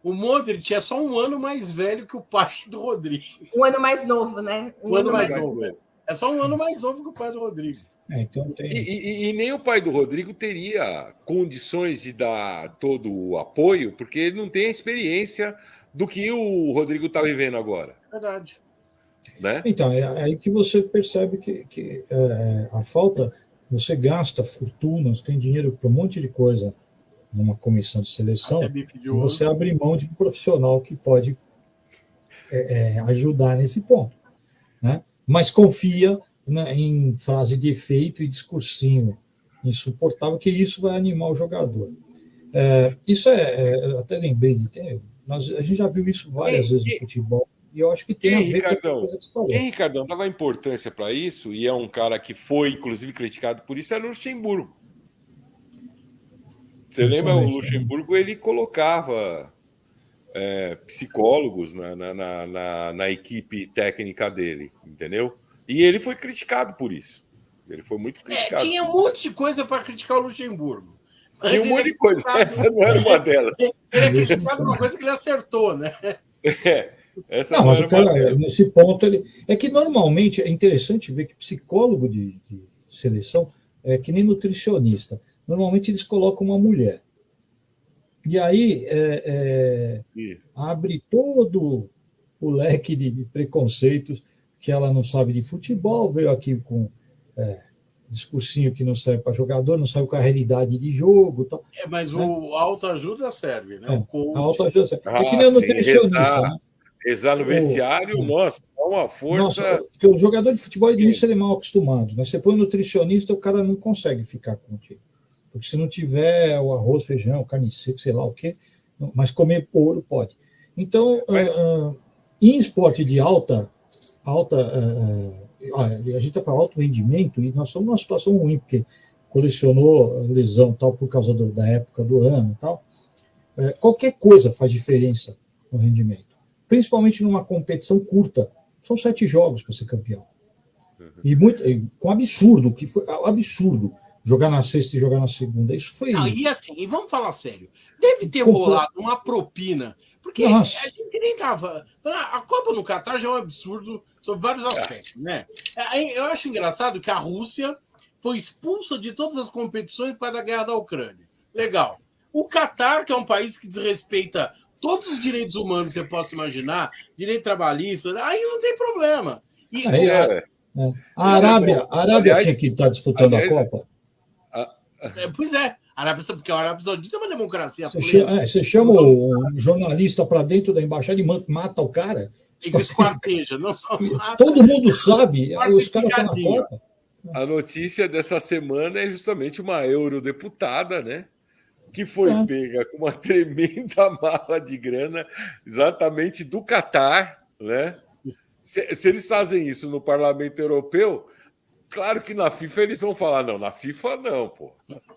O Modric é só um ano mais velho que o pai do Rodrigo. Um ano mais novo, né? Um ano mais novo. É só um ano mais novo que o pai do Rodrigo. Então tem... e nem o pai do Rodrigo teria condições de dar todo o apoio, porque ele não tem a experiência do que o Rodrigo está vivendo agora. Verdade. Né? Então, é aí que você percebe que a falta, você gasta fortunas, tem dinheiro para um monte de coisa numa comissão de seleção, e você abre mão de um profissional que pode ajudar nesse ponto. Né? Mas confia em frase de efeito e discursinho insuportável, que isso vai animar o jogador. Isso eu até lembrei, a gente já viu isso várias vezes no futebol. E eu acho que tem a ver com a coisa que você falou. Quem, Ricardão, dava importância para isso, e é um cara que foi, inclusive, criticado por isso, era o Luxemburgo. Você lembra, o Justamente. Luxemburgo, ele colocava psicólogos na equipe técnica dele, entendeu? E ele foi criticado por isso. Ele foi muito criticado. Tinha um monte de coisa para criticar o Luxemburgo. Mas Tinha um ele monte de coisa. criticado- Essa não era uma delas. Ele é criticado por uma coisa que ele acertou, né? Essa Não, mas era o cara, uma delas. nesse ponto, é que normalmente é interessante ver que psicólogo de seleção é que nem nutricionista. Normalmente eles colocam uma mulher. E aí abre todo o leque de preconceitos, que ela não sabe de futebol, veio aqui com discursinho que não serve para jogador, não serve com a realidade de jogo. Tal, Mas né? o autoajuda serve, né? O coach. A autoajuda. É que nem o sim, nutricionista, né? rezar no vestiário, nossa, dá uma força. Nossa, porque o jogador de futebol, nisso ele é mal acostumado, né? Você põe um nutricionista, o cara não consegue ficar contigo. Porque se não tiver o arroz, feijão, carne seca, sei lá o quê, mas comer ouro pode. Então, em esporte de alta a gente está falando alto rendimento e nós estamos numa situação ruim, porque colecionou lesão tal por causa da época do ano e tal. Qualquer coisa faz diferença no rendimento, principalmente numa competição curta. São 7 jogos para ser campeão. E com absurdo, que foi absurdo jogar na sexta e jogar na segunda. Isso foi. Não, e assim, e vamos falar sério, deve ter rolado uma propina, porque Nossa. a gente nem tava. A Copa no Catar já é um absurdo sobre vários aspectos, né? Eu acho engraçado que a Rússia foi expulsa de todas as competições para a guerra da Ucrânia. Legal. O Catar, que é um país que desrespeita todos os direitos humanos que você possa imaginar, direito trabalhista, aí não tem problema. E Aí, a Arábia Aliás, tinha que estar disputando a Copa. Pois é, porque a Arábia Saudita é uma democracia Você chama o jornalista para dentro da embaixada e mata o cara. e que esquarteja, não só mata. Todo mundo sabe, os caras estão na Copa. A notícia dessa semana é justamente uma eurodeputada, né? Que foi pega com uma tremenda mala de grana, exatamente do Catar, né? Se eles fazem isso no Parlamento Europeu, claro que na FIFA eles vão falar, não, na FIFA não, pô.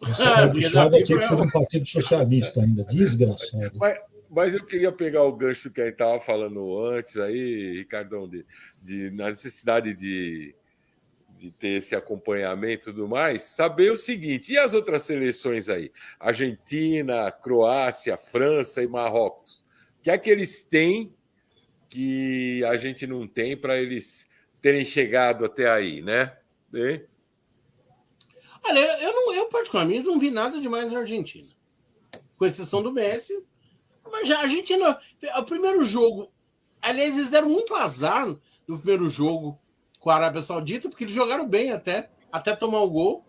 Essa maldiçoada tinha que ser um partido socialista ainda, desgraçado. Mas eu queria pegar o gancho que a gente estava falando antes aí, Ricardão, na necessidade de ter esse acompanhamento e tudo mais, saber o seguinte, e as outras seleções aí? Argentina, Croácia, França e Marrocos. O que é que eles têm que a gente não tem para eles terem chegado até aí, né? Olha, eu particularmente não vi nada demais na Argentina. Com exceção do Messi. Mas já a Argentina, o primeiro jogo, aliás, eles deram muito azar no primeiro jogo com a Arábia Saudita, porque eles jogaram bem até tomar o gol.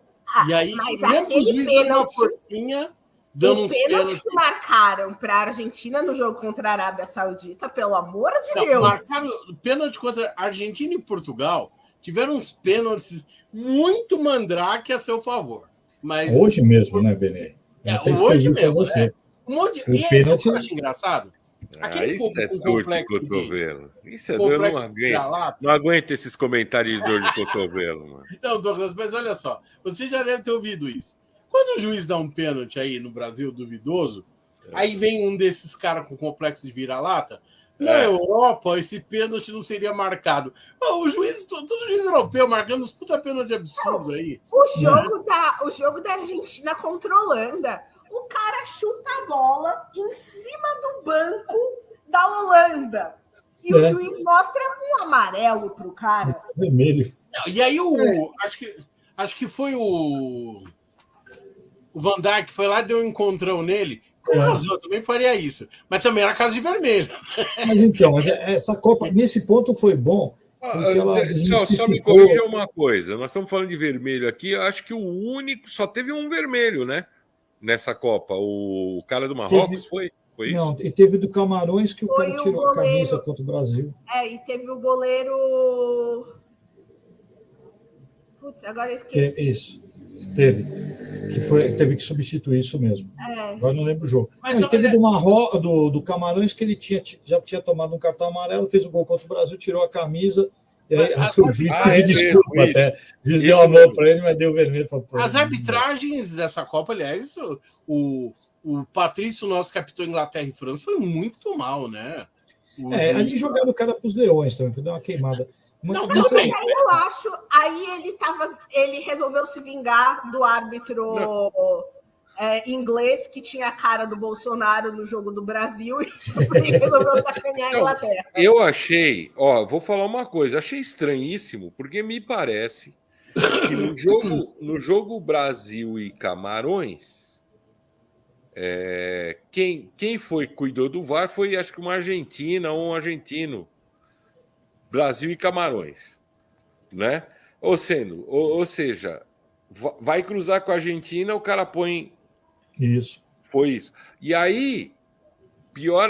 E aí, mesmo que o juiz deu uma forcinha, dando uns pênalti que marcaram para a Argentina no jogo contra a Arábia Saudita, pelo amor de Deus. Marcaram pênalti contra a Argentina e Portugal, tiveram uns pênaltis muito mandrake a seu favor. Mas hoje mesmo, né, Benê? Hoje mesmo, você. O pênalti eu acho engraçado. Isso é dor de cotovelo. Isso é dor, não aguento esses comentários de dor de cotovelo, mano. Não, Douglas, mas olha só, você já deve ter ouvido isso. Quando o juiz dá um pênalti aí no Brasil duvidoso, aí vem um desses caras com complexo de vira-lata. Na Europa, esse pênalti não seria marcado. O juiz, todo juiz europeu marcando uns puta pênalti absurdo aí. O jogo da Argentina contra a Holanda. O cara chuta a bola em cima do banco da Holanda. E o juiz mostra um amarelo pro cara. Vermelho. E aí acho que foi o Van Dijk foi lá e deu um encontrão nele. Com razão, eu também faria isso. Mas também era casa de vermelho. Mas então, essa Copa, nesse ponto foi bom. Só me corrija uma coisa. Nós estamos falando de vermelho aqui. Eu acho que o único... Só teve um vermelho, né? Nessa Copa. O cara do Marrocos foi isso? Não, e teve do Camarões que o cara tirou a camisa contra o Brasil. E teve o goleiro... Putz, agora eu esqueci. Isso, teve que substituir isso mesmo. Agora não lembro o jogo. Mas teve do Camarões que ele já tinha tomado um cartão amarelo, fez o gol contra o Brasil, tirou a camisa E aí, Mas o juiz Ah, pediu é desculpa mesmo, até. O juiz Isso deu a mão mesmo. para ele, mas deu vermelho. Falou, pô, as arbitragens dessa Copa, aliás, o Patrício, nosso capitão Inglaterra e França, foi muito mal, né? O juiz- ali jogaram o cara para os leões também, foi dar uma queimada. Não, Mas, tudo bem. Aí eu acho, aí ele resolveu se vingar do árbitro inglês que tinha a cara do Bolsonaro no jogo do Brasil e resolveu sacanear a Inglaterra. Eu achei, vou falar uma coisa, achei estranhíssimo, porque me parece que no jogo Brasil e Camarões, quem cuidou do VAR foi, acho que uma argentina ou um argentino. Brasil e Camarões, né? Ou seja, vai cruzar com a Argentina, o cara põe... isso. Foi isso. E aí, pior,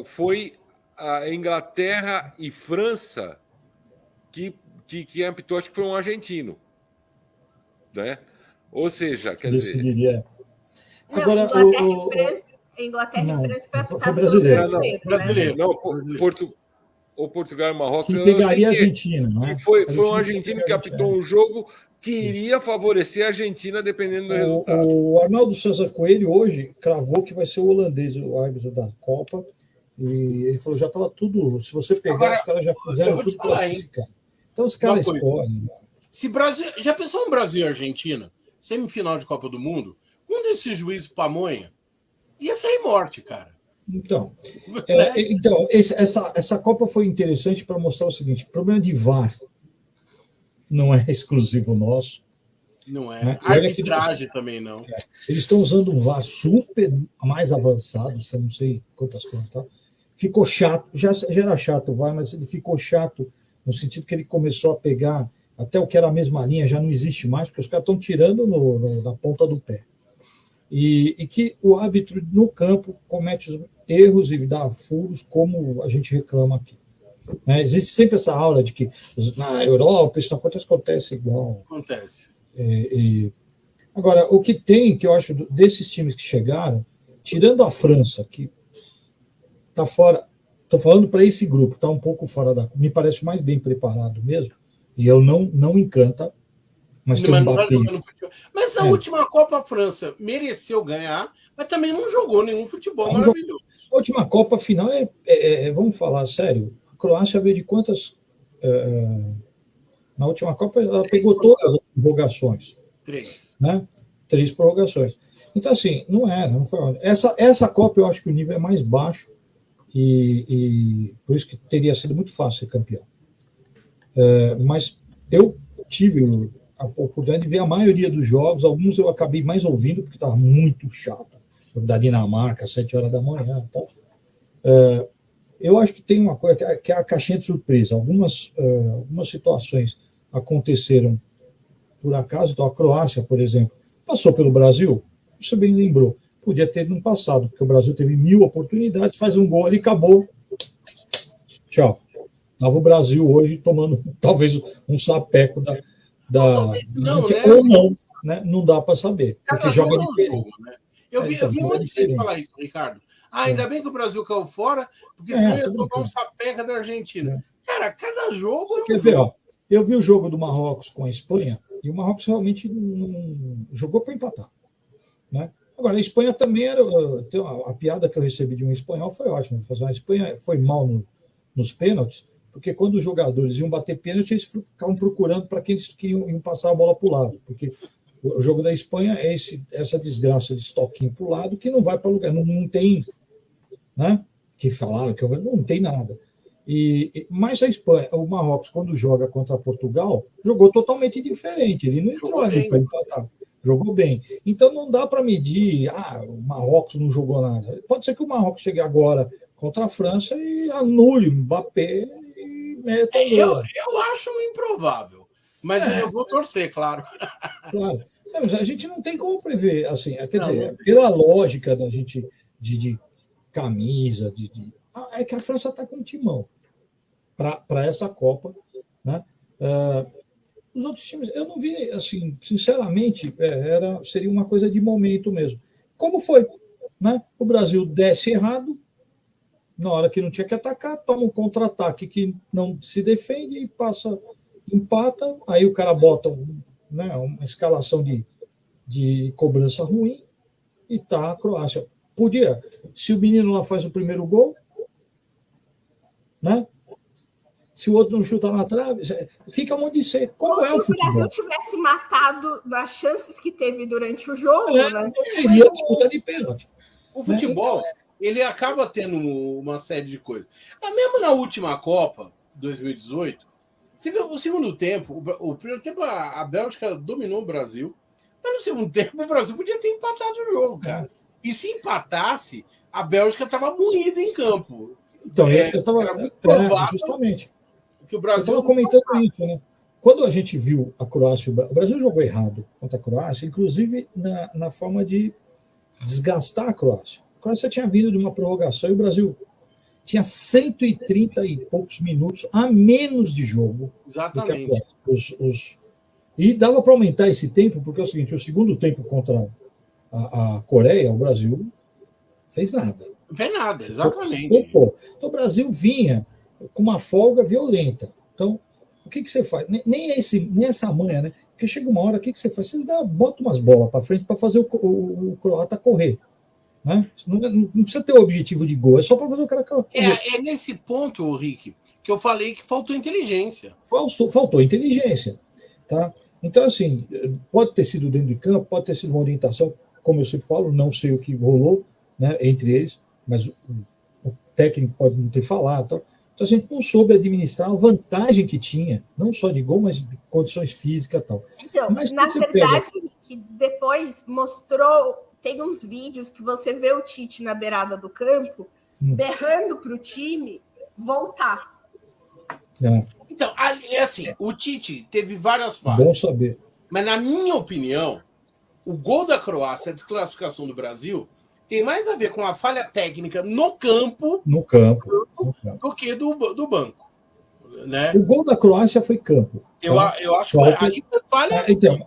foi a Inglaterra e França que apitou, acho que foi um argentino, né? Ou seja, quer dizer... Decidiria. Não, Agora, Inglaterra e França foi foi apitado brasileiro. pelo Brasileiro. Não, Brasileiro. o Portugal e Marrocos... que eu sei pegaria a Argentina, né? que foi A um Argentina argentino que pegaria a apitou Argentina. um jogo que iria favorecer a Argentina dependendo do resultado. O Arnaldo César Coelho hoje cravou que vai ser o holandês, o árbitro da Copa. E ele falou, já estava tudo. Se você pegar, Agora, os caras já eu fizeram vou te tudo falar, classificado. Então os caras Uma coisa. escolhem. Se Brasil, já pensou um Brasil e Argentina, semifinal de Copa do Mundo? Um desses juízes pamonha ia sair morte, cara. Então, essa Copa foi interessante para mostrar o seguinte: o problema de VAR não é exclusivo nosso. Não é. Né? Arbitragem também não. Eles estão usando um VAR super mais avançado, você não sei quantas coisas. Tá? Ficou chato, já era chato o VAR, mas ele ficou chato no sentido que ele começou a pegar até o que era a mesma linha, já não existe mais, porque os caras estão tirando na ponta do pé. E que o árbitro no campo comete erros e dá furos, como a gente reclama aqui. Né? Existe sempre essa aula de que na Europa isso acontece igual. Acontece. Agora, o que tem, que eu acho, desses times que chegaram, tirando a França, que está fora, estou falando para esse grupo, está um pouco fora me parece mais bem preparado mesmo, e eu não encanta, mas tem um Mbappé. Mas na última Copa a França mereceu ganhar, mas também não jogou nenhum futebol maravilhoso. A última Copa final vamos falar sério, a Croácia veio de quantas... na última Copa ela pegou todas as prorrogações. 3. Né? 3 prorrogações. Então, assim, não foi. Essa Copa eu acho que o nível é mais baixo e por isso que teria sido muito fácil ser campeão. Mas eu tive a oportunidade de ver a maioria dos jogos, alguns eu acabei mais ouvindo, porque estava muito chato. Da Dinamarca, às 7 horas da manhã. Então, eu acho que tem uma coisa que é a caixinha de surpresa. Algumas situações aconteceram por acaso. Então, a Croácia, por exemplo, passou pelo Brasil, você bem lembrou, podia ter no passado, porque o Brasil teve 1000 oportunidades, faz um gol ali, acabou. Tchau. Estava o Brasil hoje tomando talvez um sapeco da não, né? ou não, né? Não dá para saber, porque joga jogo, diferente. né? Eu vi muita gente falar isso, Ricardo. Ainda bem que o Brasil caiu fora, porque senão ia tomar um sapeca da Argentina. Cara, cada jogo... Você quer ver, ó? Eu vi o jogo do Marrocos com a Espanha, e o Marrocos realmente não jogou para empatar. Né? Agora, a Espanha também era... A piada que eu recebi de um espanhol foi ótima. A Espanha foi mal nos pênaltis, porque quando os jogadores iam bater pênalti, eles ficavam procurando para quem eles iam passar a bola para o lado. Porque o jogo da Espanha é essa desgraça de estoquinho para o lado que não vai para lugar. Não tem... Né? Que falaram que não tem nada. Mas a Espanha, o Marrocos, quando joga contra Portugal, jogou totalmente diferente. Ele não entrou ali para empatar. Jogou bem. Então não dá para medir, o Marrocos não jogou nada. Pode ser que o Marrocos chegue agora contra a França e anule o Mbappé e meta o gol. Eu acho improvável. Mas eu vou torcer, claro. Claro. Não, mas a gente não tem como prever. Assim, quer dizer, pela lógica da gente de camisa, é que a França está com um timão para essa Copa, né? Os outros times, eu não vi, assim, sinceramente, seria uma coisa de momento mesmo. Como foi? Né? O Brasil desce errado, Na hora que não tinha que atacar, toma um contra-ataque que não se defende e passa, empata, aí o cara bota uma escalação de cobrança ruim e tá a Croácia. Podia, se o menino lá faz o primeiro gol, né? Se o outro não chuta na trave, fica um monte de ser. Como é o Se o futebol? Brasil tivesse matado nas chances que teve durante o jogo, né? Não teria disputa de pênalti. O futebol, ele acaba tendo uma série de coisas. Mesmo na última Copa, 2018, você vê o segundo tempo, o primeiro tempo a Bélgica dominou o Brasil, mas no segundo tempo o Brasil podia ter empatado o jogo, cara. E se empatasse, a Bélgica estava moída em campo. Então, eu estava justamente. Que o Brasil eu estava comentando isso, né? Quando a gente viu a Croácia, o Brasil jogou errado contra a Croácia, inclusive na forma de desgastar a Croácia. A Croácia tinha vindo de uma prorrogação e o Brasil tinha 130 e poucos minutos a menos de jogo. Exatamente. Do que a Croácia. E dava para aumentar esse tempo, porque é o seguinte, o segundo tempo contra a Coreia, o Brasil fez nada. Não fez nada, exatamente. Então, o Brasil vinha com uma folga violenta. Então, o que você faz? Nem essa manha, né? Porque chega uma hora, o que você faz? Você bota umas bolas para frente para fazer o croata correr. Né? Não precisa ter o objetivo de gol, é só para fazer o cara correr. É nesse ponto, Rick, que eu falei que faltou inteligência. Faltou inteligência. Tá? Então, assim, pode ter sido dentro de campo, pode ter sido uma orientação, como eu sempre falo, não sei o que rolou, né, entre eles, mas o técnico pode não ter falado. Tá? Então, a gente não soube administrar a vantagem que tinha, não só de gol, mas de condições físicas e tal. Então, mas na verdade, que depois mostrou, tem uns vídeos que você vê o Tite na beirada do campo, berrando para o time voltar. Então, assim, o Tite teve várias falhas. Bom saber. Mas, na minha opinião, o gol da Croácia, a desclassificação do Brasil, tem mais a ver com a falha técnica no campo do que do banco. Né? O gol da Croácia foi campo. Eu acho que ali foi falha. Então,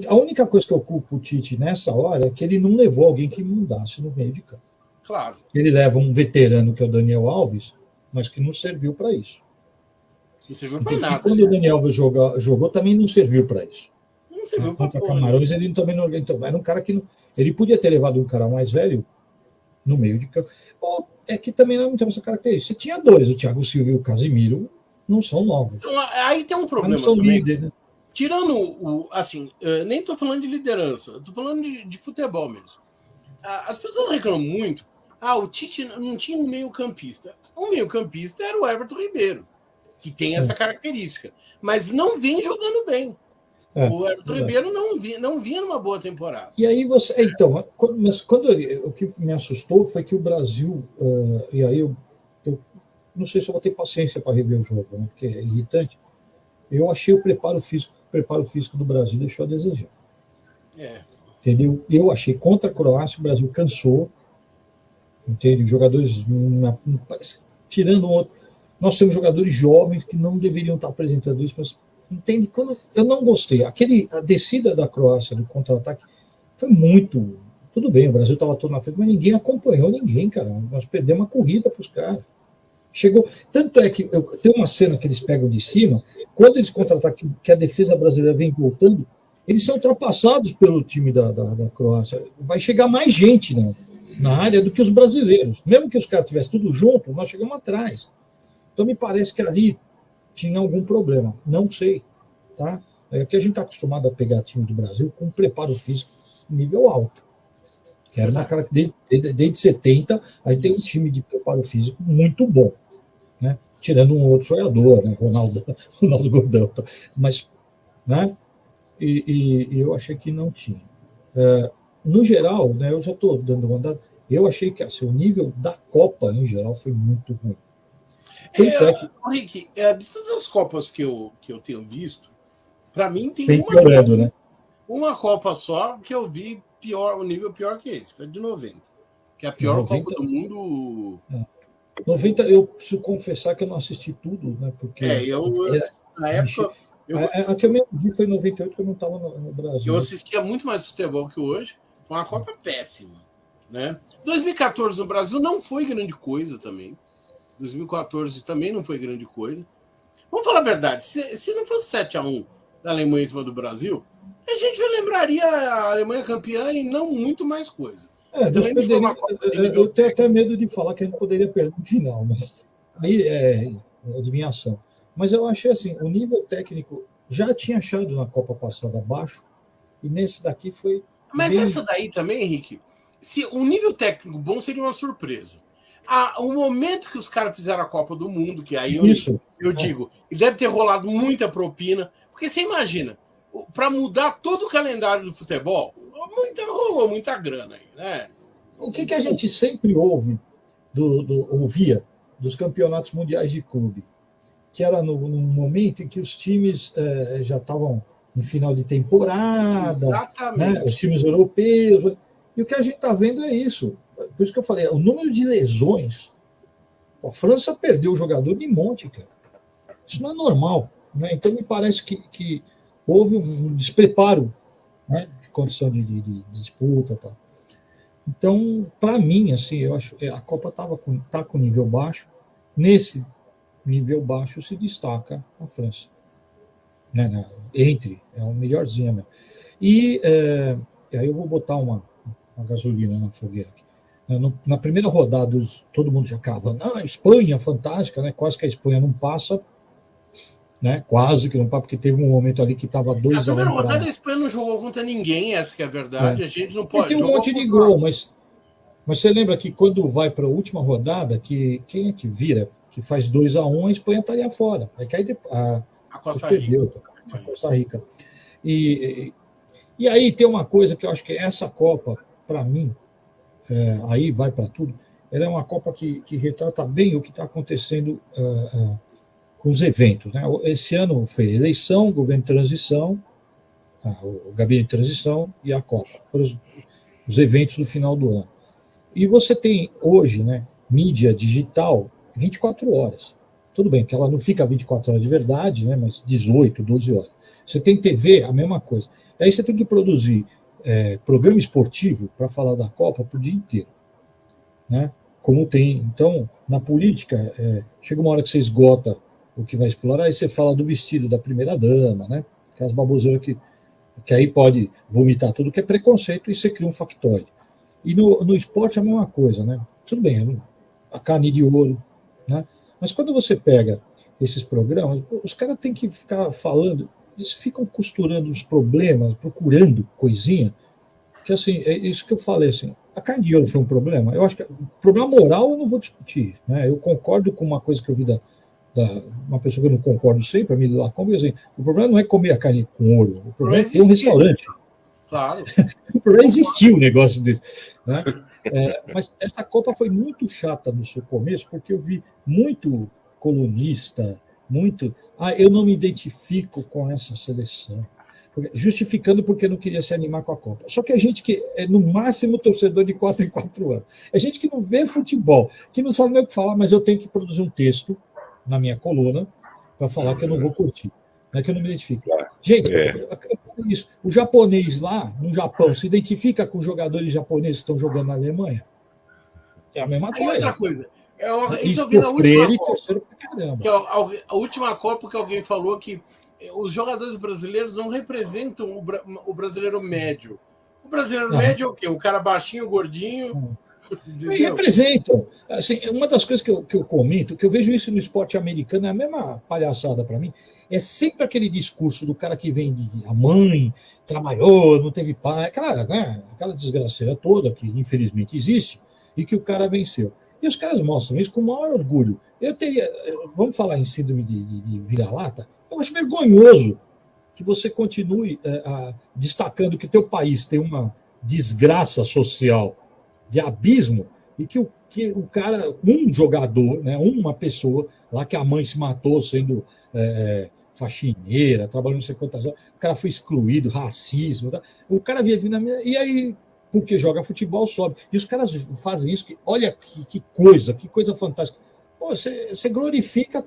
a única coisa que eu culpo o Tite nessa hora é que ele não levou alguém que mudasse no meio de campo. Claro. Ele leva um veterano, que é o Daniel Alves, mas que não serviu para isso. Não serviu para nada. E quando o Daniel Alves jogou, também não serviu para isso. Não serviu para contra Camarões, ele também não. Então, era um cara que não. Ele podia ter levado um cara mais velho no meio de campo. Ou é que também não tem essa característica. Você tinha dois, o Thiago Silva e o Casimiro, não são novos. Então, aí tem um problema. Mas não são também. líderes, né? Tirando assim, nem estou falando de liderança, estou falando de futebol mesmo. As pessoas reclamam muito. O Tite não tinha um meio-campista. O meio-campista era o Everton Ribeiro, que tem essa característica, mas não vem jogando bem. O Everton Ribeiro não vinha numa boa temporada. E aí você. Então, mas o que me assustou foi que o Brasil. E aí eu não sei se eu vou ter paciência para rever o jogo, né, porque é irritante. Eu achei o preparo físico do Brasil deixou a desejar. Entendeu? Eu achei contra a Croácia, o Brasil cansou. Entende? Os jogadores. Tirando um outro. Nós temos jogadores jovens que não deveriam estar apresentando isso, mas. Entende? Quando eu não gostei. A descida da Croácia do contra-ataque foi muito. Tudo bem, o Brasil estava todo na frente, mas ninguém acompanhou ninguém, cara. Nós perdemos a corrida para os caras. Chegou. Tanto é que tem uma cena que eles pegam de cima, quando eles contra-atacam, que a defesa brasileira vem voltando, eles são ultrapassados pelo time da Croácia. Vai chegar mais gente na área do que os brasileiros. Mesmo que os caras tivessem tudo junto, nós chegamos atrás. Então me parece que ali tinha algum problema, não sei, tá? É que a gente está acostumado a pegar time do Brasil com preparo físico nível alto, que era uma cara desde 70, aí tem um time de preparo físico muito bom, né? Tirando um outro jogador, né? Ronaldo Gordão, mas, né? E eu achei que não tinha. No geral, né? Eu já estou dando uma andada, eu achei que assim, o nível da Copa em geral foi muito ruim. Rick, de todas as Copas que eu tenho visto, para mim tem piorando, né? Uma Copa só que eu vi um nível pior que esse, foi de 90, que é a pior 90, Copa do mundo. 90, eu preciso confessar que eu não assisti tudo, né? Porque na época. A que eu me vi foi em 98, que eu não estava no Brasil. Eu assistia muito mais futebol que hoje, foi uma Copa péssima, né? 2014 no Brasil não foi grande coisa também. 2014 também não foi grande coisa. Vamos falar a verdade, se não fosse 7-1 da Alemanha em cima do Brasil, a gente lembraria a Alemanha campeã e não muito mais coisa. Eu tenho até medo de falar que a gente poderia perder no final, mas aí é adivinhação. Mas eu achei assim, o nível técnico já tinha achado na Copa passada baixo, e nesse daqui foi... Mas essa daí também, Henrique, se um nível técnico bom seria uma surpresa. O momento que os caras fizeram a Copa do Mundo, que aí eu digo, e deve ter rolado muita propina, porque você imagina, para mudar todo o calendário do futebol, rolou muita grana aí, né? O que a gente sempre ouvia dos campeonatos mundiais de clube? Que era no momento em que os times já estavam em final de temporada, né? Os times europeus. E o que a gente está vendo é isso. Por isso que eu falei, o número de lesões. A França perdeu o jogador de monte, cara. Isso não é normal, né? Então me parece que houve um despreparo, né, de condição de disputa e tal. Então, para mim, assim, eu acho que a Copa está com nível baixo. Nesse nível baixo se destaca a França, né? É o melhorzinho mesmo. E aí eu vou botar uma gasolina na fogueira aqui. Na primeira rodada, todo mundo já cava. A Espanha, fantástica, né? Quase que a Espanha não passa, né? Quase que não passa, porque teve um momento ali que estava 2-1. Na primeira rodada, a Espanha não jogou contra ninguém, essa que é a verdade. A gente não pode. Tem um monte de gol, mas você lembra que quando vai para a última rodada, que quem é que vira, que faz 2-1, a Espanha estaria fora. É que aí a Costa Rica. A Costa Rica. E aí tem uma coisa que eu acho que essa Copa, para mim, aí vai para tudo, ela é uma Copa que retrata bem o que está acontecendo com os eventos, né? Esse ano foi eleição, governo de transição, o gabinete de transição e a Copa. Foram os eventos do final do ano. E você tem hoje, né, mídia digital 24 horas. Tudo bem que ela não fica 24 horas de verdade, né, mas 18, 12 horas. Você tem TV, a mesma coisa. Aí você tem que produzir programa esportivo para falar da Copa por dia inteiro, né? Como tem. Então, na política, chega uma hora que você esgota o que vai explorar, aí você fala do vestido da primeira-dama, né? Aquelas baboseiras que aí pode vomitar tudo, que é preconceito, e você cria um factóide. E no esporte é a mesma coisa, né? Tudo bem, a carne de ouro, né? Mas quando você pega esses programas, os caras têm que ficar falando, eles ficam costurando os problemas, procurando coisinha, que assim, é isso que eu falei, assim, a carne de ouro foi um problema? Eu acho que o problema moral eu não vou discutir, né? Eu concordo com uma coisa que eu vi uma pessoa que eu não concordo sempre, a Mila Lacombe, assim, o problema não é comer a carne com ouro, o problema é ter um restaurante. Claro. O problema é existir um negócio desse, né? Mas essa Copa foi muito chata no seu começo, porque eu vi muito colunista, eu não me identifico com essa seleção, justificando porque não queria se animar com a Copa. Só que a gente que é, no máximo, torcedor de 4 em 4 anos. É gente que não vê futebol, que não sabe nem o que falar, mas eu tenho que produzir um texto na minha coluna para falar que eu não vou curtir, né, que eu não me identifico. Gente, isso. O japonês lá, no Japão, se identifica com os jogadores japoneses que estão jogando na Alemanha? É a mesma coisa. Outra coisa. Isso eu vi na última Copa. A última Copa que alguém falou que os jogadores brasileiros não representam o brasileiro médio. O brasileiro médio é o quê? O cara baixinho, gordinho. E representam. Assim, uma das coisas que eu comento, que eu vejo isso no esporte americano, é a mesma palhaçada para mim, é sempre aquele discurso do cara que vem a mãe trabalhou, não teve pai, aquela desgraceira toda que infelizmente existe e que o cara venceu. E os caras mostram isso com o maior orgulho. Vamos falar em síndrome de vira-lata, eu acho vergonhoso que você continue destacando que teu país tem uma desgraça social de abismo e que o cara, um jogador, né, uma pessoa lá que a mãe se matou sendo faxineira, trabalhando não sei quantas horas, o cara foi excluído, racismo, tá? O cara vive na minha... E aí, porque joga futebol, sobe. E os caras fazem isso, olha que coisa fantástica. Pô, você glorifica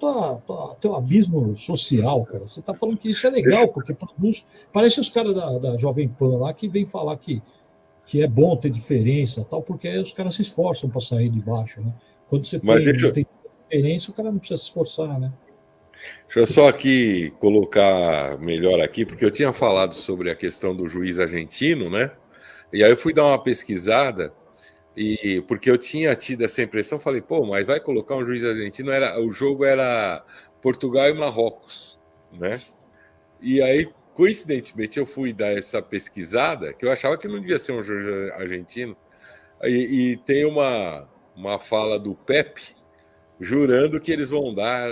teu abismo social, cara. Você está falando que isso é legal, porque produz... Parece os caras da Jovem Pan lá que vêm falar que é bom ter diferença, tal, porque os caras se esforçam para sair de baixo, né? Quando você experiência, o cara não precisa se esforçar, né? Deixa eu só aqui colocar melhor aqui, porque eu tinha falado sobre a questão do juiz argentino, né? E aí eu fui dar uma pesquisada, e porque eu tinha tido essa impressão, falei, pô, mas vai colocar um juiz argentino, o jogo era Portugal e Marrocos, né? E aí, coincidentemente, eu fui dar essa pesquisada, que eu achava que não devia ser um juiz argentino, e tem uma fala do Pepe, jurando que eles vão dar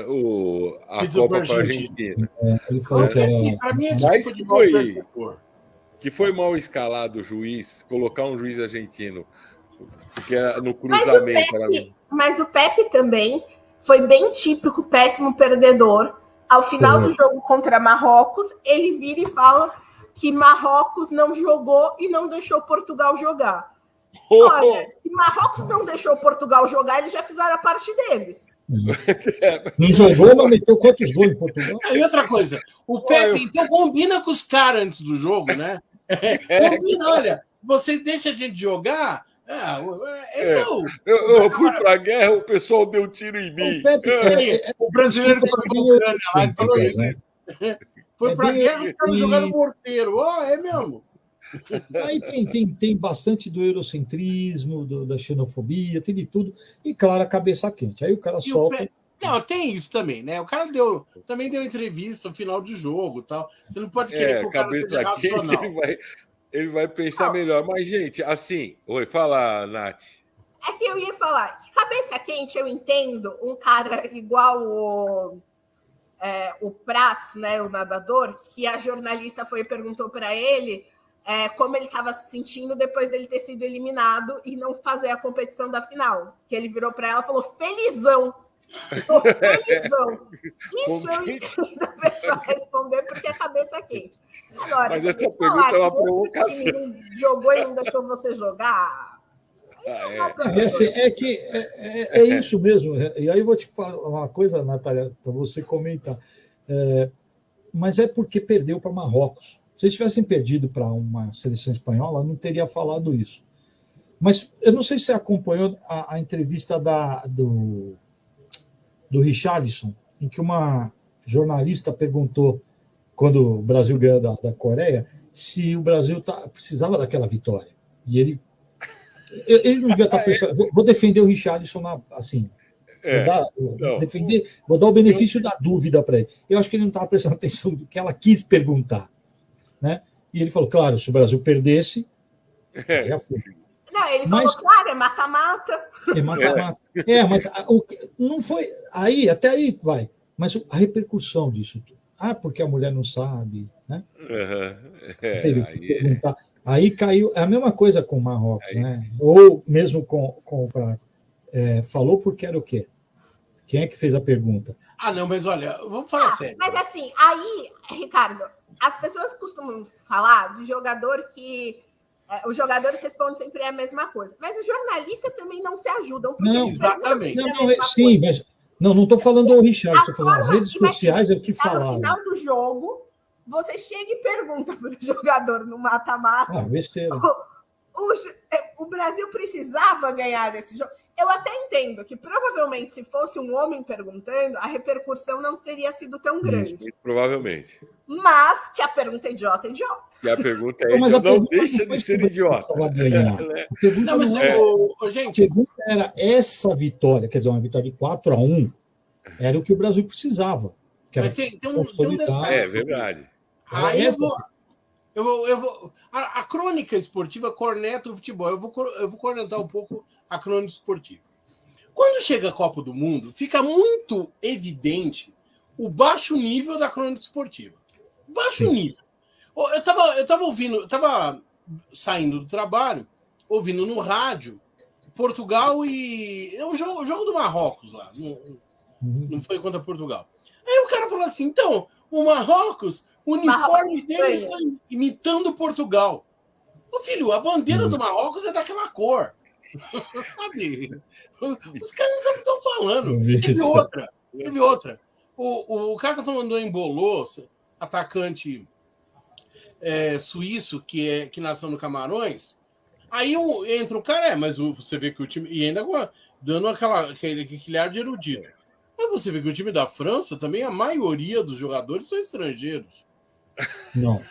a Título Copa pra para a Argentina. Argentina. Ele falou que era. Pra mim é Mas desculpa que de foi- mau perdedor. Que foi mal escalado o juiz, colocar um juiz argentino, porque no Mas cruzamento era... Mas o Pepe também foi bem típico, péssimo perdedor. Ao final Foi. do jogo contra Marrocos, ele vira e fala que Marrocos não jogou e não deixou Portugal jogar. Olha, se Marrocos não deixou Portugal jogar, eles já fizeram a parte deles. Não jogou, mas meteu quantos gols em Portugal? E outra coisa, o Pepe, então, combina com os caras antes do jogo, né? Combina, olha, você deixa a gente jogar. Esse é o. Eu fui para a guerra, o pessoal deu tiro em mim. O Pepe, O brasileiro que foi pra Ucrânia lá, ele falou isso. né? Foi pra bem- guerra, os caras e- jogaram morteiro. É mesmo. Aí tem bastante do eurocentrismo, da xenofobia, tem de tudo. E, claro, a cabeça quente. Aí o cara E o solta. Pepe- Não, tem isso também, né? O cara também deu entrevista no final de jogo e tal. Você não pode querer que o cara seja Cabeça quente, racional. ele vai pensar melhor. Mas, gente, assim... Oi, fala, Nath. É que eu ia falar, que cabeça quente, eu entendo um cara igual o Prats, né, o nadador, que a jornalista foi e perguntou para ele como ele estava se sentindo depois dele ter sido eliminado e não fazer a competição da final. Que ele virou para ela e falou, felizão. Tô felizão. Isso eu entendo a pessoa responder porque é cabeça quente. Agora, Mas se essa você falar pergunta é uma que outro provocação. time não jogou e não deixou você jogar... É isso mesmo. E aí eu vou te falar uma coisa, Natália, para você comentar. Mas é porque perdeu para Marrocos. Se eles tivessem perdido para uma seleção espanhola, não teria falado isso. Mas eu não sei se você acompanhou a entrevista do Richarlison, em que uma jornalista perguntou, quando o Brasil ganhou da Coreia, se o Brasil precisava daquela vitória. E ele não devia estar pensando. Vou defender o Richarlison assim. Vou dar o benefício da dúvida para ele. Eu acho que ele não estava prestando atenção do que ela quis perguntar. Né? E ele falou, claro, se o Brasil perdesse, já foi. Não, ele falou, claro, é mata-mata. É mata-mata. Mas não foi. Até aí vai. Mas a repercussão disso tudo. Porque a mulher não sabe, né? Aí caiu. É a mesma coisa com o Marrocos, né? Ou mesmo com o Prato. Falou porque era o quê? Quem é que fez a pergunta? Não, mas olha, vamos falar sério. Mas assim, aí, Ricardo, as pessoas costumam falar de jogador que os jogadores respondem sempre a mesma coisa. Mas os jornalistas também não se ajudam. Não, exatamente. Sim, mas não estou falando do Richard, estou falando as redes sociais, é o que falaram. No final do jogo, você chega e pergunta para o jogador no mata-mata. Besteira. O Brasil precisava ganhar esse jogo. Eu até entendo que provavelmente se fosse um homem perguntando, a repercussão não teria sido tão grande. Muito provavelmente. Mas que a pergunta é idiota. E a pergunta é, não deixa de ser idiota. A pergunta era essa vitória, quer dizer, uma vitória de 4-1, era o que o Brasil precisava. Que era consolidar. É verdade. Aí a crônica esportiva corneta o futebol. Eu vou cornetar um pouco a crônica esportiva. Quando chega a Copa do Mundo, fica muito evidente o baixo nível da crônica esportiva. Baixo nível. Eu tava saindo do trabalho, ouvindo no rádio, Portugal e... o jogo do Marrocos lá. Não foi contra Portugal. Aí o cara falou assim, então, o Marrocos, o uniforme dele está imitando Portugal. Ô filho, a bandeira do Marrocos é daquela cor. Sabe? Os caras não sabem o que estão falando. Teve outra. O cara tá falando do Embolô, atacante suíço que nasceu no Camarões. Aí entra o cara, mas você vê que o time. E ainda agora, dando aquele ar de erudito. Mas você vê que o time da França também, a maioria dos jogadores são estrangeiros. Não.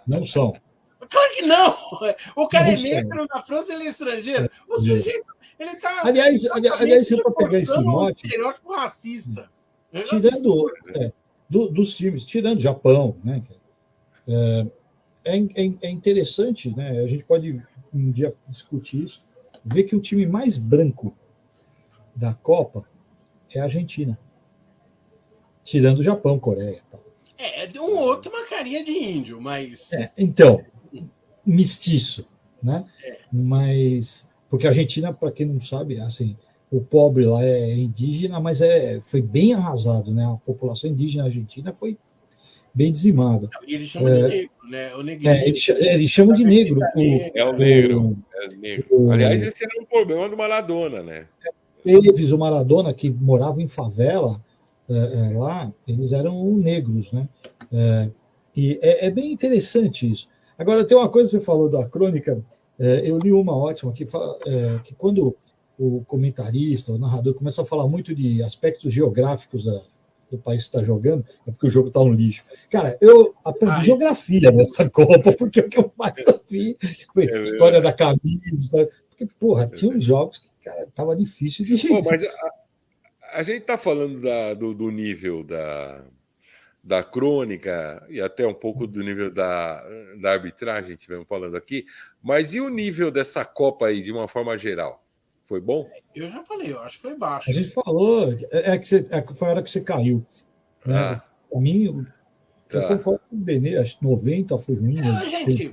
Não são. Claro que não! O cara Não é são. negro na França, ele é estrangeiro. O sujeito, ele tá. Aliás, se para pegar esse reforçando um mote, estereótipo racista. tirando dos times, tirando o Japão, né? É interessante, né? A gente pode um dia discutir isso, ver que o time mais branco da Copa é a Argentina, tirando o Japão, Coreia e tal. De um outro, uma carinha de índio, mas. Então, mestiço, né? Mas porque a Argentina, para quem não sabe, assim, o pobre lá é indígena, mas foi bem arrasado, né? A população indígena argentina foi bem dizimada. E eles chamam de negro, né? O negro. Eles chamam de negro. É o negro. Aliás, esse era um problema do Maradona, né? Eles, o Maradona, que morava em favela lá, eles eram negros, né? E é bem interessante isso. Agora, tem uma coisa que você falou da crônica, eu li uma ótima, que fala que quando o comentarista, o narrador, começa a falar muito de aspectos geográficos do país que está jogando, é porque o jogo está um lixo. Cara, eu aprendi geografia nessa Copa, porque o que eu mais vi foi história da camisa, porque, porra, tinha uns jogos que, cara, tava difícil de... Pô, mas a gente está falando do nível da crônica e até um pouco do nível da arbitragem, estivemos falando aqui, mas e o nível dessa Copa aí, de uma forma geral? Foi bom? Eu já falei, eu acho que foi baixo. A gente falou, foi a hora que você caiu. Né? Para mim, eu concordo com o Benê, acho que 90 foi ruim. Gente,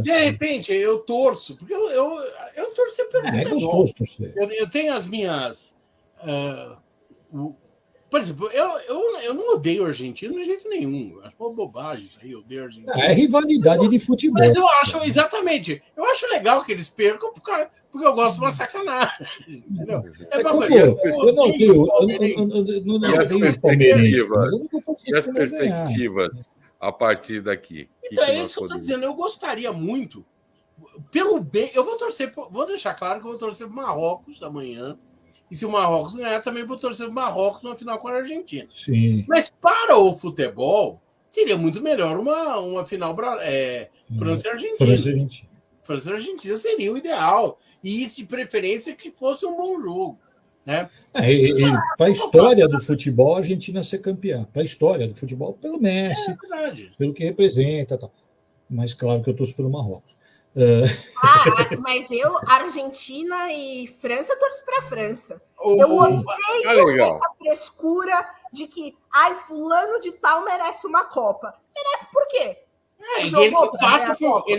de repente, eu torço, porque eu torço pelo futebol. É gostoso torcer. Eu tenho as minhas... por exemplo, eu não odeio o argentino de jeito nenhum. Acho uma bobagem isso aí, eu odeio o argentino. É rivalidade de futebol. Mas eu acho, exatamente, eu acho legal que eles percam, porque eu gosto de uma sacanagem. Entendeu? Eu não odeio as perspectivas a partir daqui. Então é isso que eu estou dizendo. Eu gostaria muito, pelo bem, eu vou deixar claro que eu vou torcer para o Marrocos amanhã. E se o Marrocos ganhar, também vou torcer para o Marrocos na final com a Argentina. Sim. Mas para o futebol, seria muito melhor uma final França e Argentina. França e Argentina seria o ideal. E de preferência que fosse um bom jogo. Né? Para a história do futebol, a Argentina ser campeã. Para a história do futebol, pelo Messi, pelo que representa. Tal. Mas claro que eu torço pelo Marrocos. Mas Argentina e França, eu torço para a França. Eu odeio essa frescura de que fulano de tal merece uma Copa. Merece por quê? Ele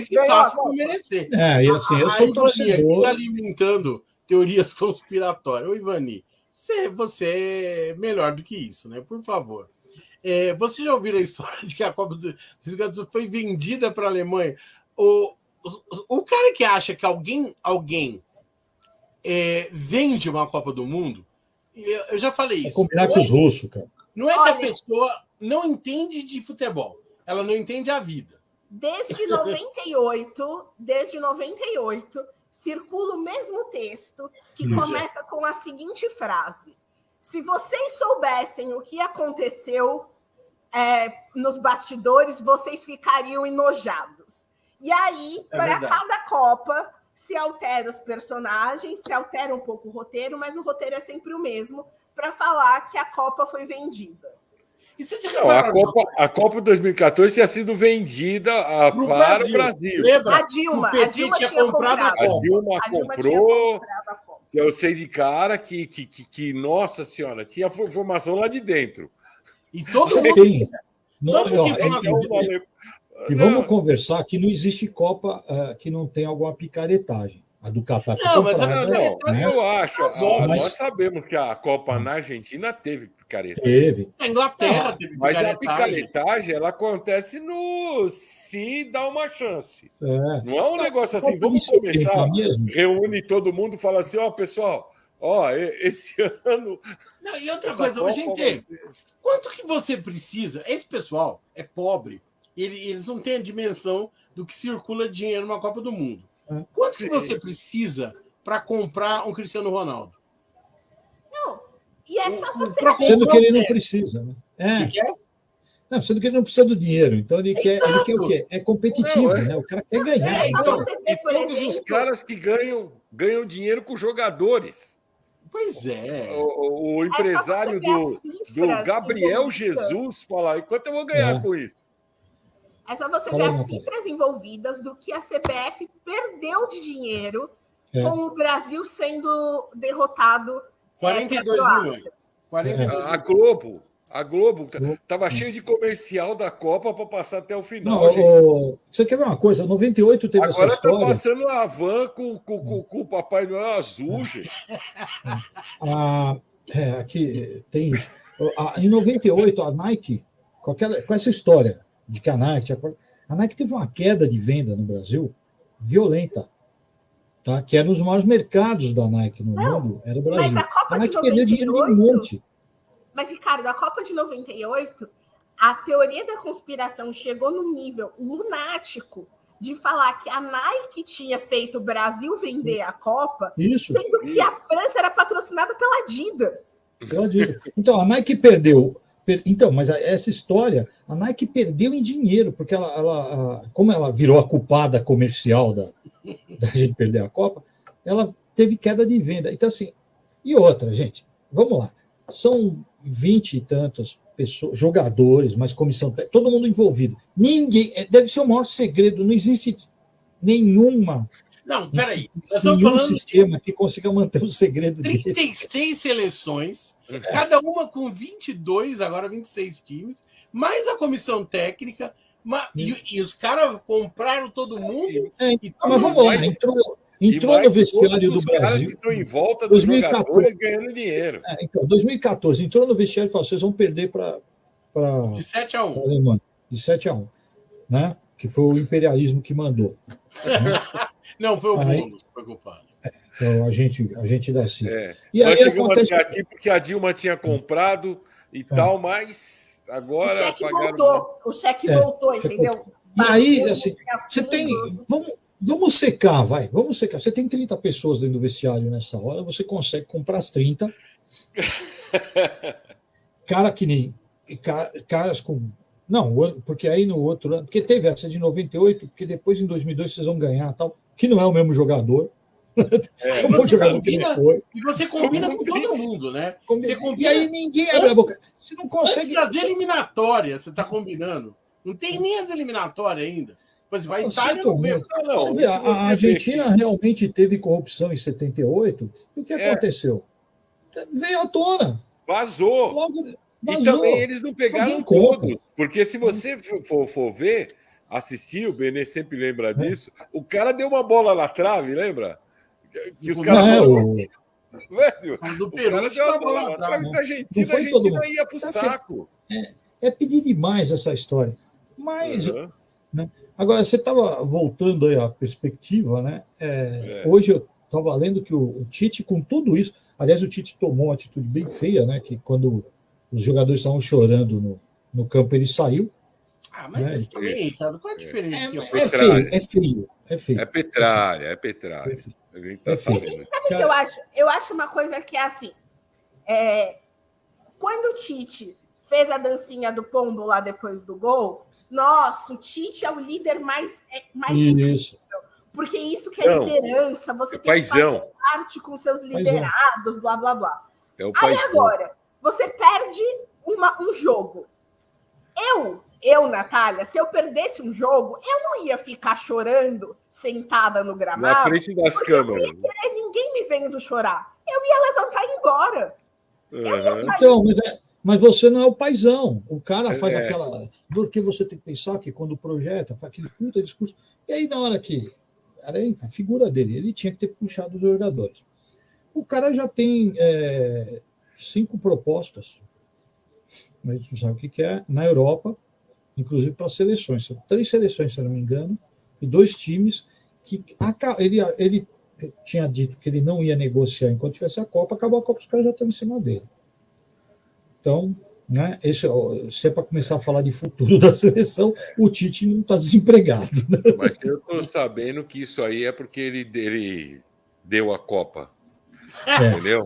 que faça por merecer. E assim, eu sou torcedor. Está alimentando teorias conspiratórias. Ô, Ivani, você é melhor do que isso, né? Por favor. Vocês já ouviram a história de que a Copa dos foi vendida para a Alemanha? O cara que acha que alguém vende uma Copa do Mundo, eu já falei isso. Combinar com os russos, cara. Não é que a pessoa não entende de futebol, ela não entende a vida. Desde 98, circula o mesmo texto que começa com a seguinte frase: se vocês soubessem o que aconteceu nos bastidores, vocês ficariam enojados. E aí, para cada Copa, se altera os personagens, se altera um pouco o roteiro, mas o roteiro é sempre o mesmo, para falar que a Copa foi vendida. A Copa 2014 tinha sido vendida para o Brasil. Lembra? A Dilma tinha comprado a Copa. A Dilma comprou. Eu sei de cara que nossa senhora, tinha formação lá de dentro. E todo mundo tem. E Não. vamos conversar que não existe Copa que não tem alguma picaretagem. A do Catar foi Não, mas comprada, né? Eu acho. Mas- Nós sabemos que a Copa na Argentina teve picareta. Teve. A Inglaterra teve Mas a picaretagem. picaretagem, ela acontece no se dá uma chance. É. Não é um negócio assim, Copa vamos de 70 começar, mesmo. reúne todo mundo e fala assim, ó, pessoal, ó, esse ano... Não, e outra essa coisa, Copa gente, vai ser- quanto que você precisa? Esse pessoal é pobre, eles não têm a dimensão do que circula dinheiro numa Copa do Mundo. Quanto que você precisa para comprar um Cristiano Ronaldo? Não, E é só você Procon Sendo que ele não quer. precisa, né? Ele quer? Não, sendo que ele não precisa do dinheiro. Então ele quer o quê? É competitivo, Não, é. né? O cara quer ganhar. É só Então, você E ver, por todos os exemplo, caras que ganham dinheiro com jogadores. Pois é. O é só você empresário ver as do cifras Gabriel envolvidas. Jesus fala: quanto eu vou ganhar É. com isso? É só você Fala ver aí, as Natália. cifras envolvidas do que a CBF perdeu de dinheiro É. com o Brasil sendo derrotado. 42 pela milhões. 42 A milhões. Globo tava cheio de comercial da Copa para passar até o final. não, gente. você quer ver uma coisa? 98 teve essa Agora tá história. passando a van com o Papai Noel azul, gente. Aqui tem isso. Em 98, a Nike, com essa história de que a Nike teve uma queda de venda no Brasil violenta, tá? Que era um dos maiores mercados da Nike no mundo, era o Brasil. Mas a Copa A de Nike perdeu dinheiro de um 98, monte. Mas, Ricardo, a Copa de 98, a teoria da conspiração chegou no nível lunático de falar que a Nike tinha feito o Brasil vender a Copa, Isso. sendo que a França era patrocinada pela Adidas. Eu digo. Então, a Nike perdeu. Então, mas essa história, a Nike perdeu em dinheiro, porque como ela virou a culpada comercial da gente perder a Copa, ela teve queda de venda. Então, assim, e outra, gente, vamos lá. São 20 e tantas pessoas, jogadores, mas comissão técnica, todo mundo envolvido. Ninguém, deve ser o maior segredo, não existe nenhuma. Não, peraí. Nós estamos Nenhum falando sistema que consiga manter o segredo de dele. 36 seleções, cada uma com 22, agora 26 times, mais a comissão técnica, e os caras compraram todo mundo. Mas vamos lá, entrou no vestiário do Brasil. Entrou em volta dos 2014. jogadores ganhando dinheiro. Então, 2014, entrou no vestiário e falou: vocês vão perder para De 7-1. a Alemanha, de 7-1, né? Que foi o imperialismo que mandou. Não, foi o Aí- Boulos que foi culpado. Então, a gente dá assim. É. E Nós aí chegamos acontece. até aqui porque a Dilma tinha comprado e tal, mas O agora cheque pagaram. voltou. O cheque voltou, cheque entendeu? E aí, Bateu, assim, tinha você tem. tudo. Vamos secar, vai. Vamos secar. Você tem 30 pessoas dentro do vestiário nessa hora, você consegue comprar as 30. Cara que nem. Caras com. Não, porque aí no outro ano. Porque teve essa de 98, porque depois em 2002 vocês vão ganhar tal. Que não é o mesmo jogador. É um Você jogador que combina- não foi. E você combina com todo mundo, né? Você E combina aí ninguém abre a boca. Você não antes consegue. das eliminatórias, você está combinando. Não tem nem as eliminatórias ainda. Pois vai Eu Itália sinto não vê. muito. Não, Você vê, isso a você vê Argentina que- realmente teve corrupção em 78. E o que aconteceu? Veio à tona. Vazou. Logo E vazou. também eles não pegaram Alguém compra. todos. Porque se você for ver, assistir, o Benê sempre lembra disso, o cara deu uma bola na trave, lembra? Que os Não, caras Não, falaram, o- velho, Mas do o Peru cara deu uma bola na lá trave atrás. da Argentina, Não foi a todo Argentina mundo. ia pro Tá saco. é pedir demais essa história. Mas, Uhum. agora, você estava voltando aí à perspectiva, né? Hoje eu estava lendo que o Tite, com tudo isso, aliás, o Tite tomou uma atitude bem feia, né? Que quando os jogadores estavam chorando no campo, ele saiu. Ah, mas isso também, Ricardo, qual a diferença? aqui, ó? É feio, é feio, é feio. É petralha, é petralha. A gente tá É feio. sabendo. Sabe o que eu acho? Eu acho uma coisa que é assim. Quando o Tite fez a dancinha do pombo lá depois do gol, nossa, o Tite é o líder mais Isso. porque isso que é Não, liderança, você é tem que fazer paizão. parte com seus liderados, blá blá blá. É o Aí paizão. agora, você perde um jogo. Eu, Natália, se eu perdesse um jogo, eu não ia ficar chorando sentada no Na gramado. frente das porque eu câmeras. não ia querer ninguém me vendo chorar. Eu ia levantar e ir embora. Uhum. Então, mas você não é o paizão. O cara faz É. aquela. Porque você tem que pensar que quando projeta, faz aquele puta discurso. E aí, na hora que. Era a figura dele, ele tinha que ter puxado os jogadores. O cara já tem 5 propostas, a gente não sabe o que é, na Europa, inclusive para seleções. São 3 seleções, se eu não me engano, e 2 times que ele tinha dito que ele não ia negociar enquanto tivesse a Copa, acabou a Copa, os caras já estão em cima dele. Então, né, se é para começar a falar de futuro da seleção, o Tite não está desempregado. Né? Mas eu estou sabendo que isso aí é porque ele deu a Copa. É. Entendeu?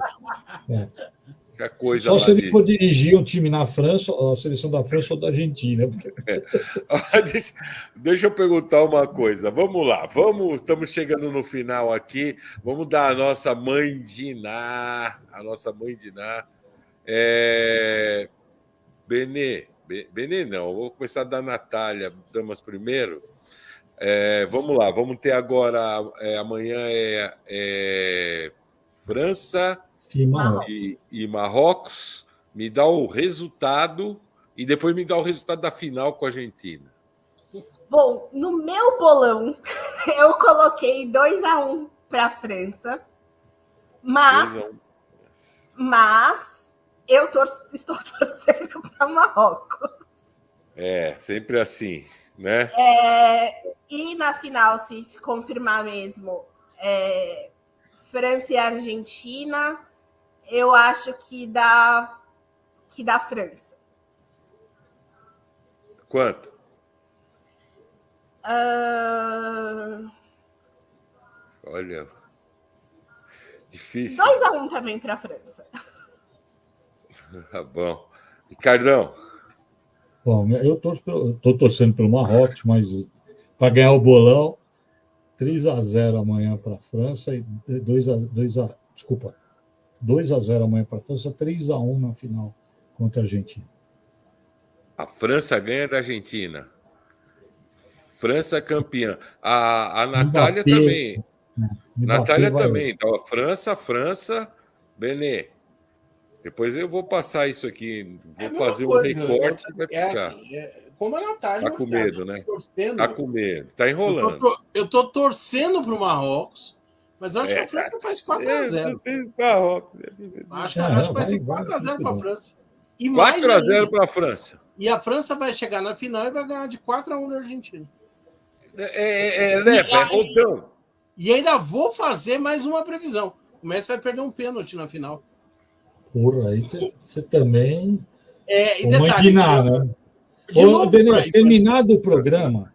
Se a coisa Só lá se ele de- for dirigir um time na França, a seleção da França ou da Argentina. Deixa eu perguntar uma coisa. Vamos lá, estamos chegando no final aqui. Vamos dar a nossa mãe de Ná. A nossa mãe de Ná. Benê não, eu vou começar da Natália, damas primeiro. Vamos lá, vamos ter agora. Amanhã França E Marrocos. e Marrocos. Me dá o resultado e depois me dá o resultado da final com a Argentina. Bom, no meu bolão, eu coloquei 2-1 para a França, 2 a 1. mas eu estou torcendo para Marrocos. Sempre assim, né? E na final, se confirmar mesmo, França e Argentina, eu acho que dá França. Quanto? Olha, difícil. 2-1 também para a França. Tá bom. Ricardão, Bom, eu estou torcendo pelo Marrocos, mas para ganhar o bolão, 3-0 amanhã para a França e 2-0 amanhã para a França, 3-1 na final contra a Argentina. a França ganha da Argentina. França campeã. A Natália Mbappé, também. Mbappé Natália vai- também. Então, a França, Benê. Depois eu vou passar isso aqui. É a Vou mesma fazer um coisa, recorte e vai É ficar. assim, como a Natália. Tá com medo, né? Torcendo, Tá com medo. Tá enrolando. eu tô torcendo pro Marrocos, mas eu acho que a França faz 4-0. Acho que vai ser 4-0 para a França. E mais 4-0 ainda, para a França. e a França vai chegar na final e vai ganhar de 4-1 da Argentina. Rodão. E ainda vou fazer mais uma previsão. O Messi vai perder um pênalti na final. Porra, aí você também. E Uma detalhe, guiná, né? de Ô, novo, Benê, Fred, terminado o programa,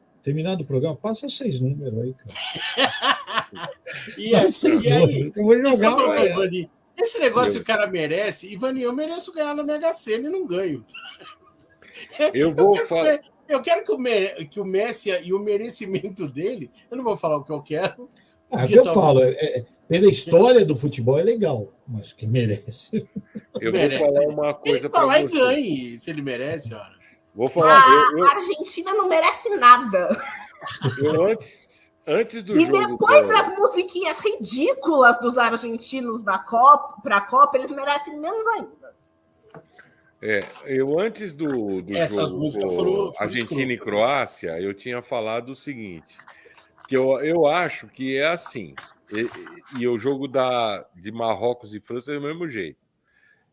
passa 6 números aí, cara. E Passa aí, 6 e aí, números. Eu vou só jogar pra amanhã. Ivani, esse negócio que o cara merece, Ivani, eu mereço ganhar na Mega Sena e não ganho. Eu vou falar. Eu quero que o Messi e o merecimento dele, eu não vou falar o que eu quero. É o que eu falo, pela história do futebol é legal, mas que merece. Eu merece. vou falar uma coisa Ele para falar e você. ganhe, se ele merece, ora. Vou falar. A Argentina não merece nada. Eu antes do E jogo. depois das musiquinhas ridículas dos argentinos para a Copa, eles merecem menos ainda. Eu antes do Essas jogo músicas foram Argentina e escrotas. Croácia, eu tinha falado o seguinte, que eu acho que é assim, e o jogo de Marrocos e França é do mesmo jeito.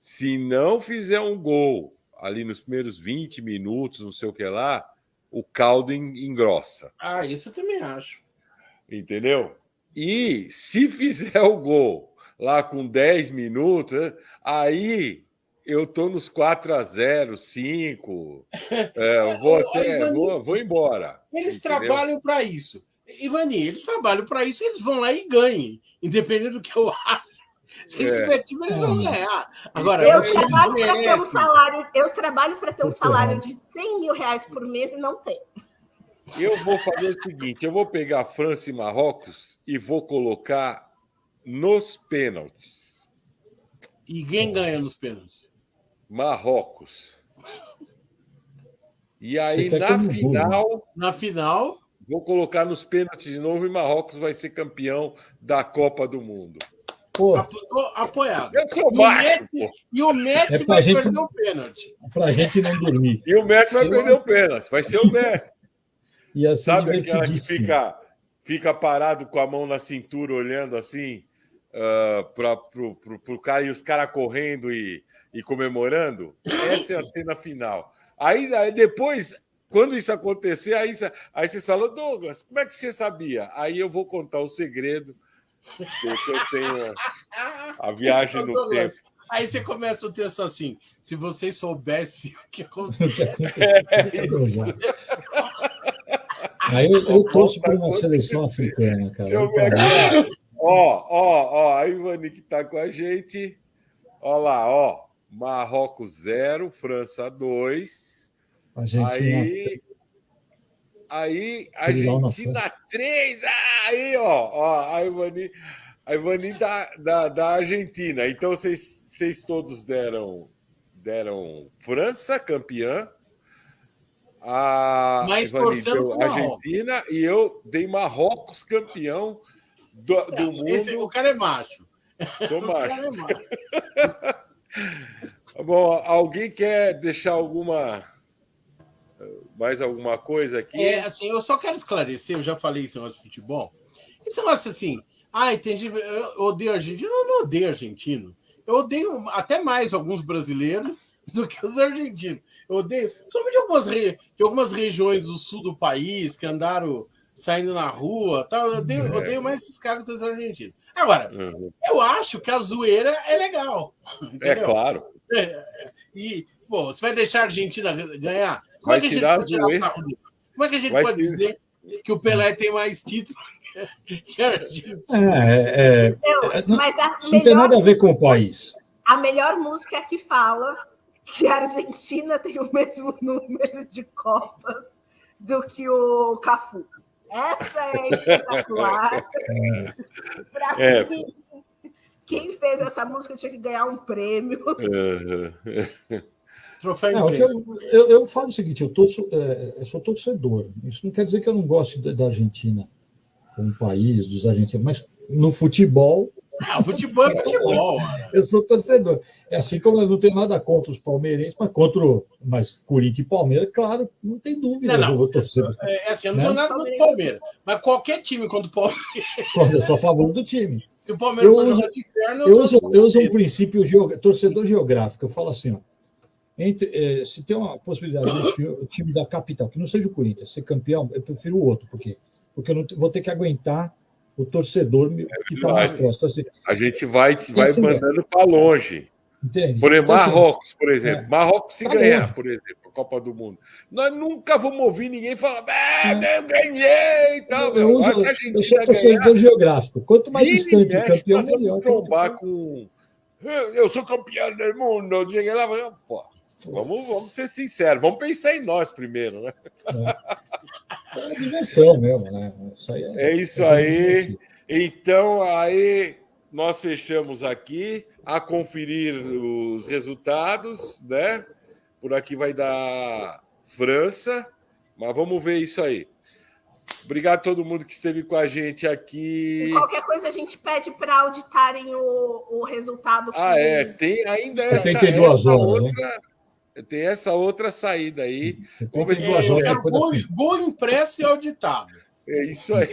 Se não fizer um gol ali nos primeiros 20 minutos, não sei o que lá, o caldo engrossa, Isso eu também acho. entendeu? E se fizer o gol lá com 10 minutos, aí eu tô nos 4-0, 5. Vou embora. Eles entendeu? trabalham para isso. Ivani, eles trabalham para isso, eles vão lá e ganhem. Independente do que eu acho. Se eles tiverem time, eles vão ganhar. Agora, Eu se eles trabalho para ter um salário de 100 mil reais por mês e não tenho. Eu vou fazer o seguinte: eu vou pegar França e Marrocos e vou colocar nos pênaltis. E quem ganha nos pênaltis? Marrocos. E aí, Você quer que eu não vou, Na final, vou colocar nos pênaltis de novo e Marrocos vai ser campeão da Copa do Mundo. Pô, apoiado. Eu sou macho, pô. E o Messi pra vai gente- perder o pênalti. pra gente não dormir. E o Messi vai perder o pênalti. Vai ser o Messi. Ia ser Sabe aquela que divertidíssimo. fica parado com a mão na cintura, olhando assim para o cara e os caras correndo e comemorando? Essa é a cena final. Aí depois, quando isso acontecer, aí você fala, Douglas, como é que você sabia? Aí eu vou contar o segredo, porque eu tenho a viagem Ô, no Douglas, tempo. Aí você começa o texto assim: se vocês soubessem o que aconteceu. Aí eu torço por uma seleção africana, cara. Deixa eu ver aqui. Ó, a Ivani que está com a gente. Ó lá, ó. Marrocos 0, França 2. Argentina. Aí Tudo lá na Argentina 3. Aí, ó, a Ivani da Argentina. Então vocês todos deram França campeã. A Mas Ivani torcendo deu pro Marrocos. Argentina e eu dei Marrocos campeão do mundo. O cara é macho. Sou O macho. cara é macho. Bom, alguém quer deixar mais alguma coisa aqui? Assim, eu só quero esclarecer, eu já falei esse negócio de futebol. Esse negócio assim, tem gente, eu odeio argentino, eu não odeio argentino. Eu odeio até mais alguns brasileiros do que os argentinos. Eu odeio, principalmente de algumas regiões do sul do país que andaram saindo na rua, tal. Eu odeio mais esses caras que os argentinos. Agora, eu acho que a zoeira é legal. Entendeu? É claro. E, pô, você vai deixar a Argentina ganhar? Vai tirar a zoeira. Como é que a gente pode dizer que o Pelé tem mais títulos que a Argentina? Mas Isso não tem nada a ver com o país. A melhor música é a que fala que a Argentina tem o mesmo número de Copas do que o Cafu. Essa é espetacular. Quem fez essa música tinha que ganhar um prêmio. Troféu eu falo o seguinte, eu sou torcedor. Isso não quer dizer que eu não gosto da Argentina como país, dos argentinos, mas no futebol... O futebol é futebol. Eu sou torcedor. É assim como eu não tenho nada contra os palmeirenses, mas Corinthians e Palmeiras, claro, não tem dúvida. Não. Eu vou torcer. Assim, eu não tenho nada contra o Palmeiras. Mas qualquer time contra o Palmeiras... Eu sou a favor do time. Se o Palmeiras for jogar de inferno... Eu uso um princípio torcedor geográfico. Eu falo assim, ó, se tem uma possibilidade do time da capital, que não seja o Corinthians, ser campeão, eu prefiro o outro. Por quê? Porque eu não vou ter que aguentar o torcedor que está mais próximo. Assim, a gente vai assim, mandando para longe. Entende? Por exemplo, Então, Marrocos, por exemplo. Marrocos, se ganhar, longe. por exemplo, a Copa do Mundo. Nós nunca vamos ouvir ninguém falar, eu ganhei e tal. Eu sou torcedor geográfico. Quanto mais distante o campeão, melhor. Trombar com... Eu sou campeão do mundo. Cheguei lá, pô, vamos ser sinceros. Vamos pensar em nós primeiro, né? É diversão mesmo, né? Isso aí. Então, aí nós fechamos aqui a conferir os resultados, né? Por aqui vai dar França, mas vamos ver isso aí. Obrigado a todo mundo que esteve com a gente aqui. E qualquer coisa a gente pede para auditarem o resultado. Tem ainda 72 horas, né? Tem essa outra saída aí. Gol impresso e auditado. É isso aí.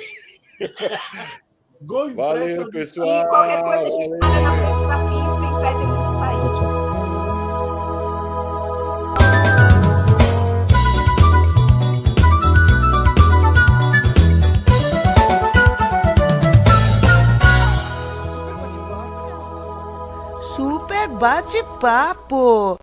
Gol impresso Valeu, e auditado. pessoal. E qualquer coisa a gente para na frente da pista e pede para sair. Super bate-papo.